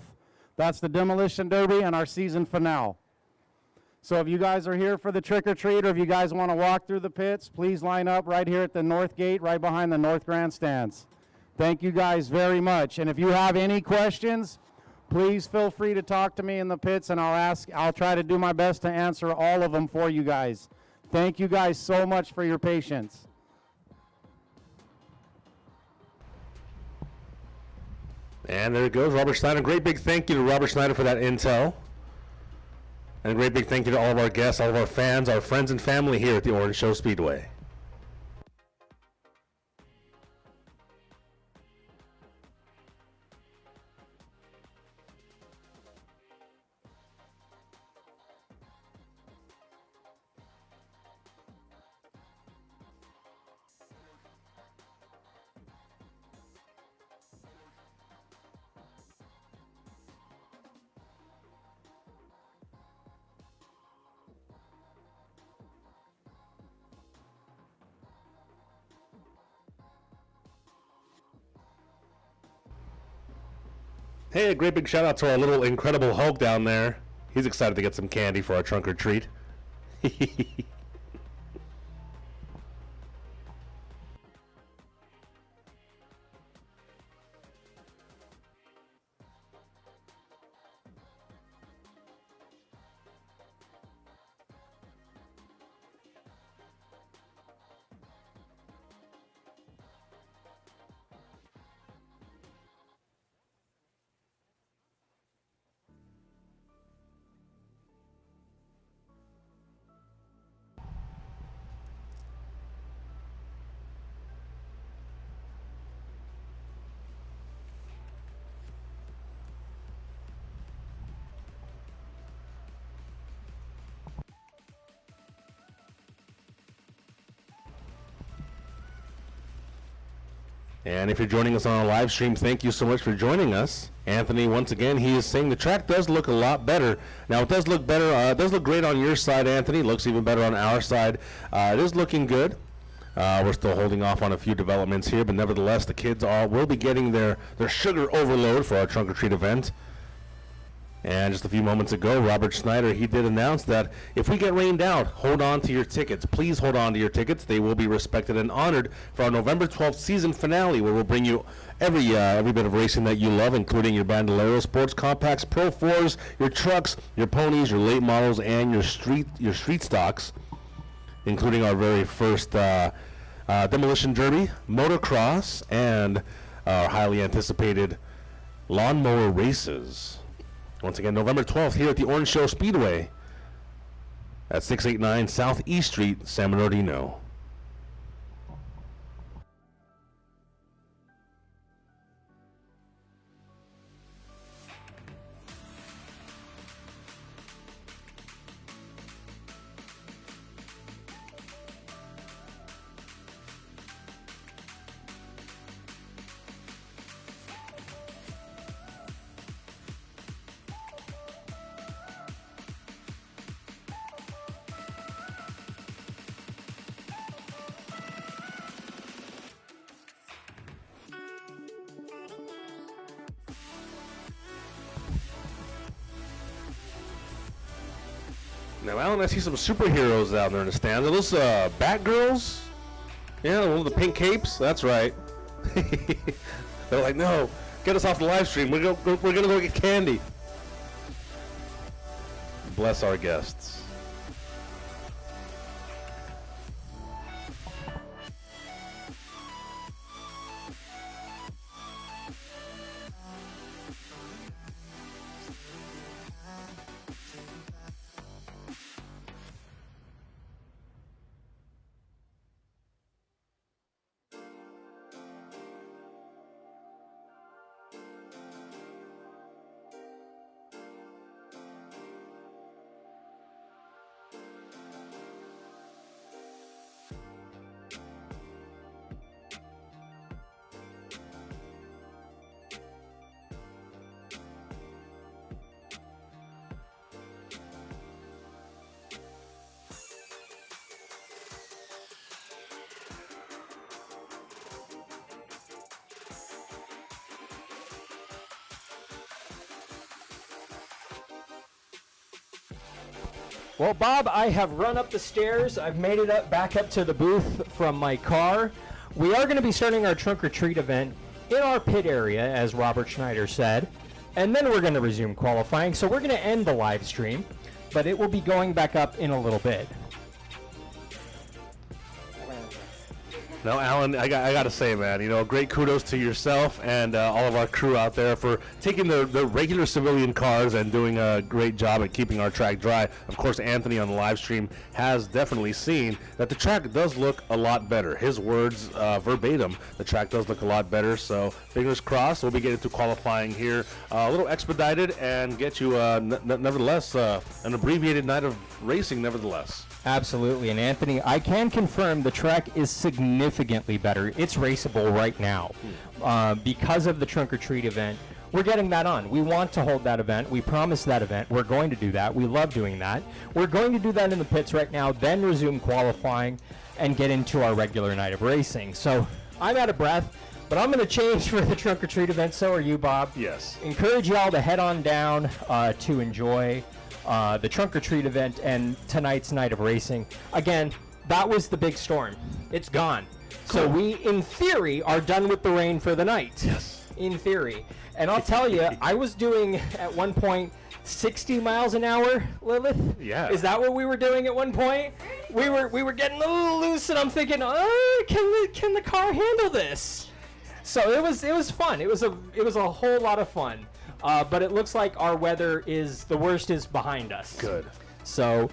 That's the Demolition Derby and our season finale. So if you guys are here for the trick or treat, or if you guys want to walk through the pits, please line up right here at the north gate, right behind the north grandstands. Thank you guys very much. And if you have any questions, please feel free to talk to me in the pits, and I'll try to do my best to answer all of them for you guys. Thank you guys so much for your patience. And there it goes, Robert Schneider. Great big thank you to Robert Schneider for that intel. And a great big thank you to all of our guests, all of our fans, our friends and family here at the Orange Show Speedway. Hey, a great big shout out to our little Incredible Hulk down there. He's excited to get some candy for our trunk or treat. And if you're joining us on a live stream, thank you so much for joining us. Anthony, once again, he is saying the track does look a lot better. Now, it does look better. It does look great on your side, Anthony. It looks even better on our side. It is looking good. We're still holding off on a few developments here, but nevertheless, the kids will be getting their sugar overload for our trunk or treat event. And just a few moments ago, Robert Schneider, he did announce that if we get rained out, hold on to your tickets. Please hold on to your tickets. They will be respected and honored for our November 12th season finale, where we'll bring you every bit of racing that you love, including your Bandolero sports compacts, Pro 4s, your trucks, your ponies, your late models, and your street stocks, including our very first Demolition Derby, motocross, and our highly anticipated lawnmower races. Once again, November 12th here at the Orange Show Speedway at 689 South East Street, San Bernardino. Now, Alan, I see some superheroes out there in the stands. Are those Batgirls? Yeah, one of the pink capes? That's right. They're like, no, get us off the live stream. We're going to go get candy. Bless our guests. Well, Bob, I have run up the stairs. I've made it back up to the booth from my car. We are going to be starting our trunk or treat event in our pit area, as Robert Schneider said, and then we're going to resume qualifying. So we're going to end the live stream, but it will be going back up in a little bit. Now, Alan, I got to say, man, great kudos to yourself and all of our crew out there for taking the regular civilian cars and doing a great job at keeping our track dry. Of course, Anthony on the live stream has definitely seen that the track does look a lot better. His words verbatim, the track does look a lot better. So fingers crossed, we'll be getting to qualifying here a little expedited and get you, nevertheless, an abbreviated night of racing, nevertheless. Absolutely, and Anthony, I can confirm the track is significantly better. It's raceable right now. Because of the trunk or treat event, we're getting that on. We want to hold that event. We promised that event. We're going to do that. We love doing that. We're going to do that in the pits right now, then resume qualifying and get into our regular night of racing. So I'm out of breath, but I'm going to change for the trunk or treat event. So are you, Bob. Yes. Encourage y'all to head on down to enjoy the trunk or treat event and tonight's night of racing. Again, that was the big storm. It's gone. Cool. So we, in theory, are done with the rain for the night. Yes. In theory. And I'll tell you, I was doing at one point 60 miles an hour, Lilith. Yeah. Is that what we were doing at one point? We were getting a little loose, and I'm thinking, can the car handle this? So it was fun. It was a whole lot of fun. But it looks like our weather the worst is behind us. Good. So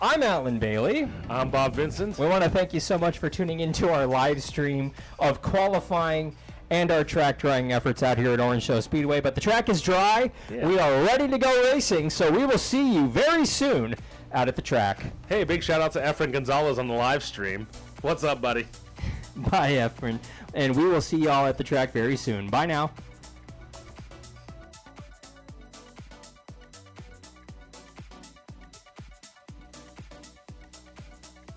I'm Alan Bailey. I'm Bob Vincent. We want to thank you so much for tuning into our live stream of qualifying and our track drying efforts out here at Orange Show Speedway. But the track is dry. Yeah. We are ready to go racing, so we will see you very soon out at the track. Hey, big shout out to Efren Gonzalez on the live stream. What's up, buddy? Bye, Efren. And we will see y'all at the track very soon. Bye now.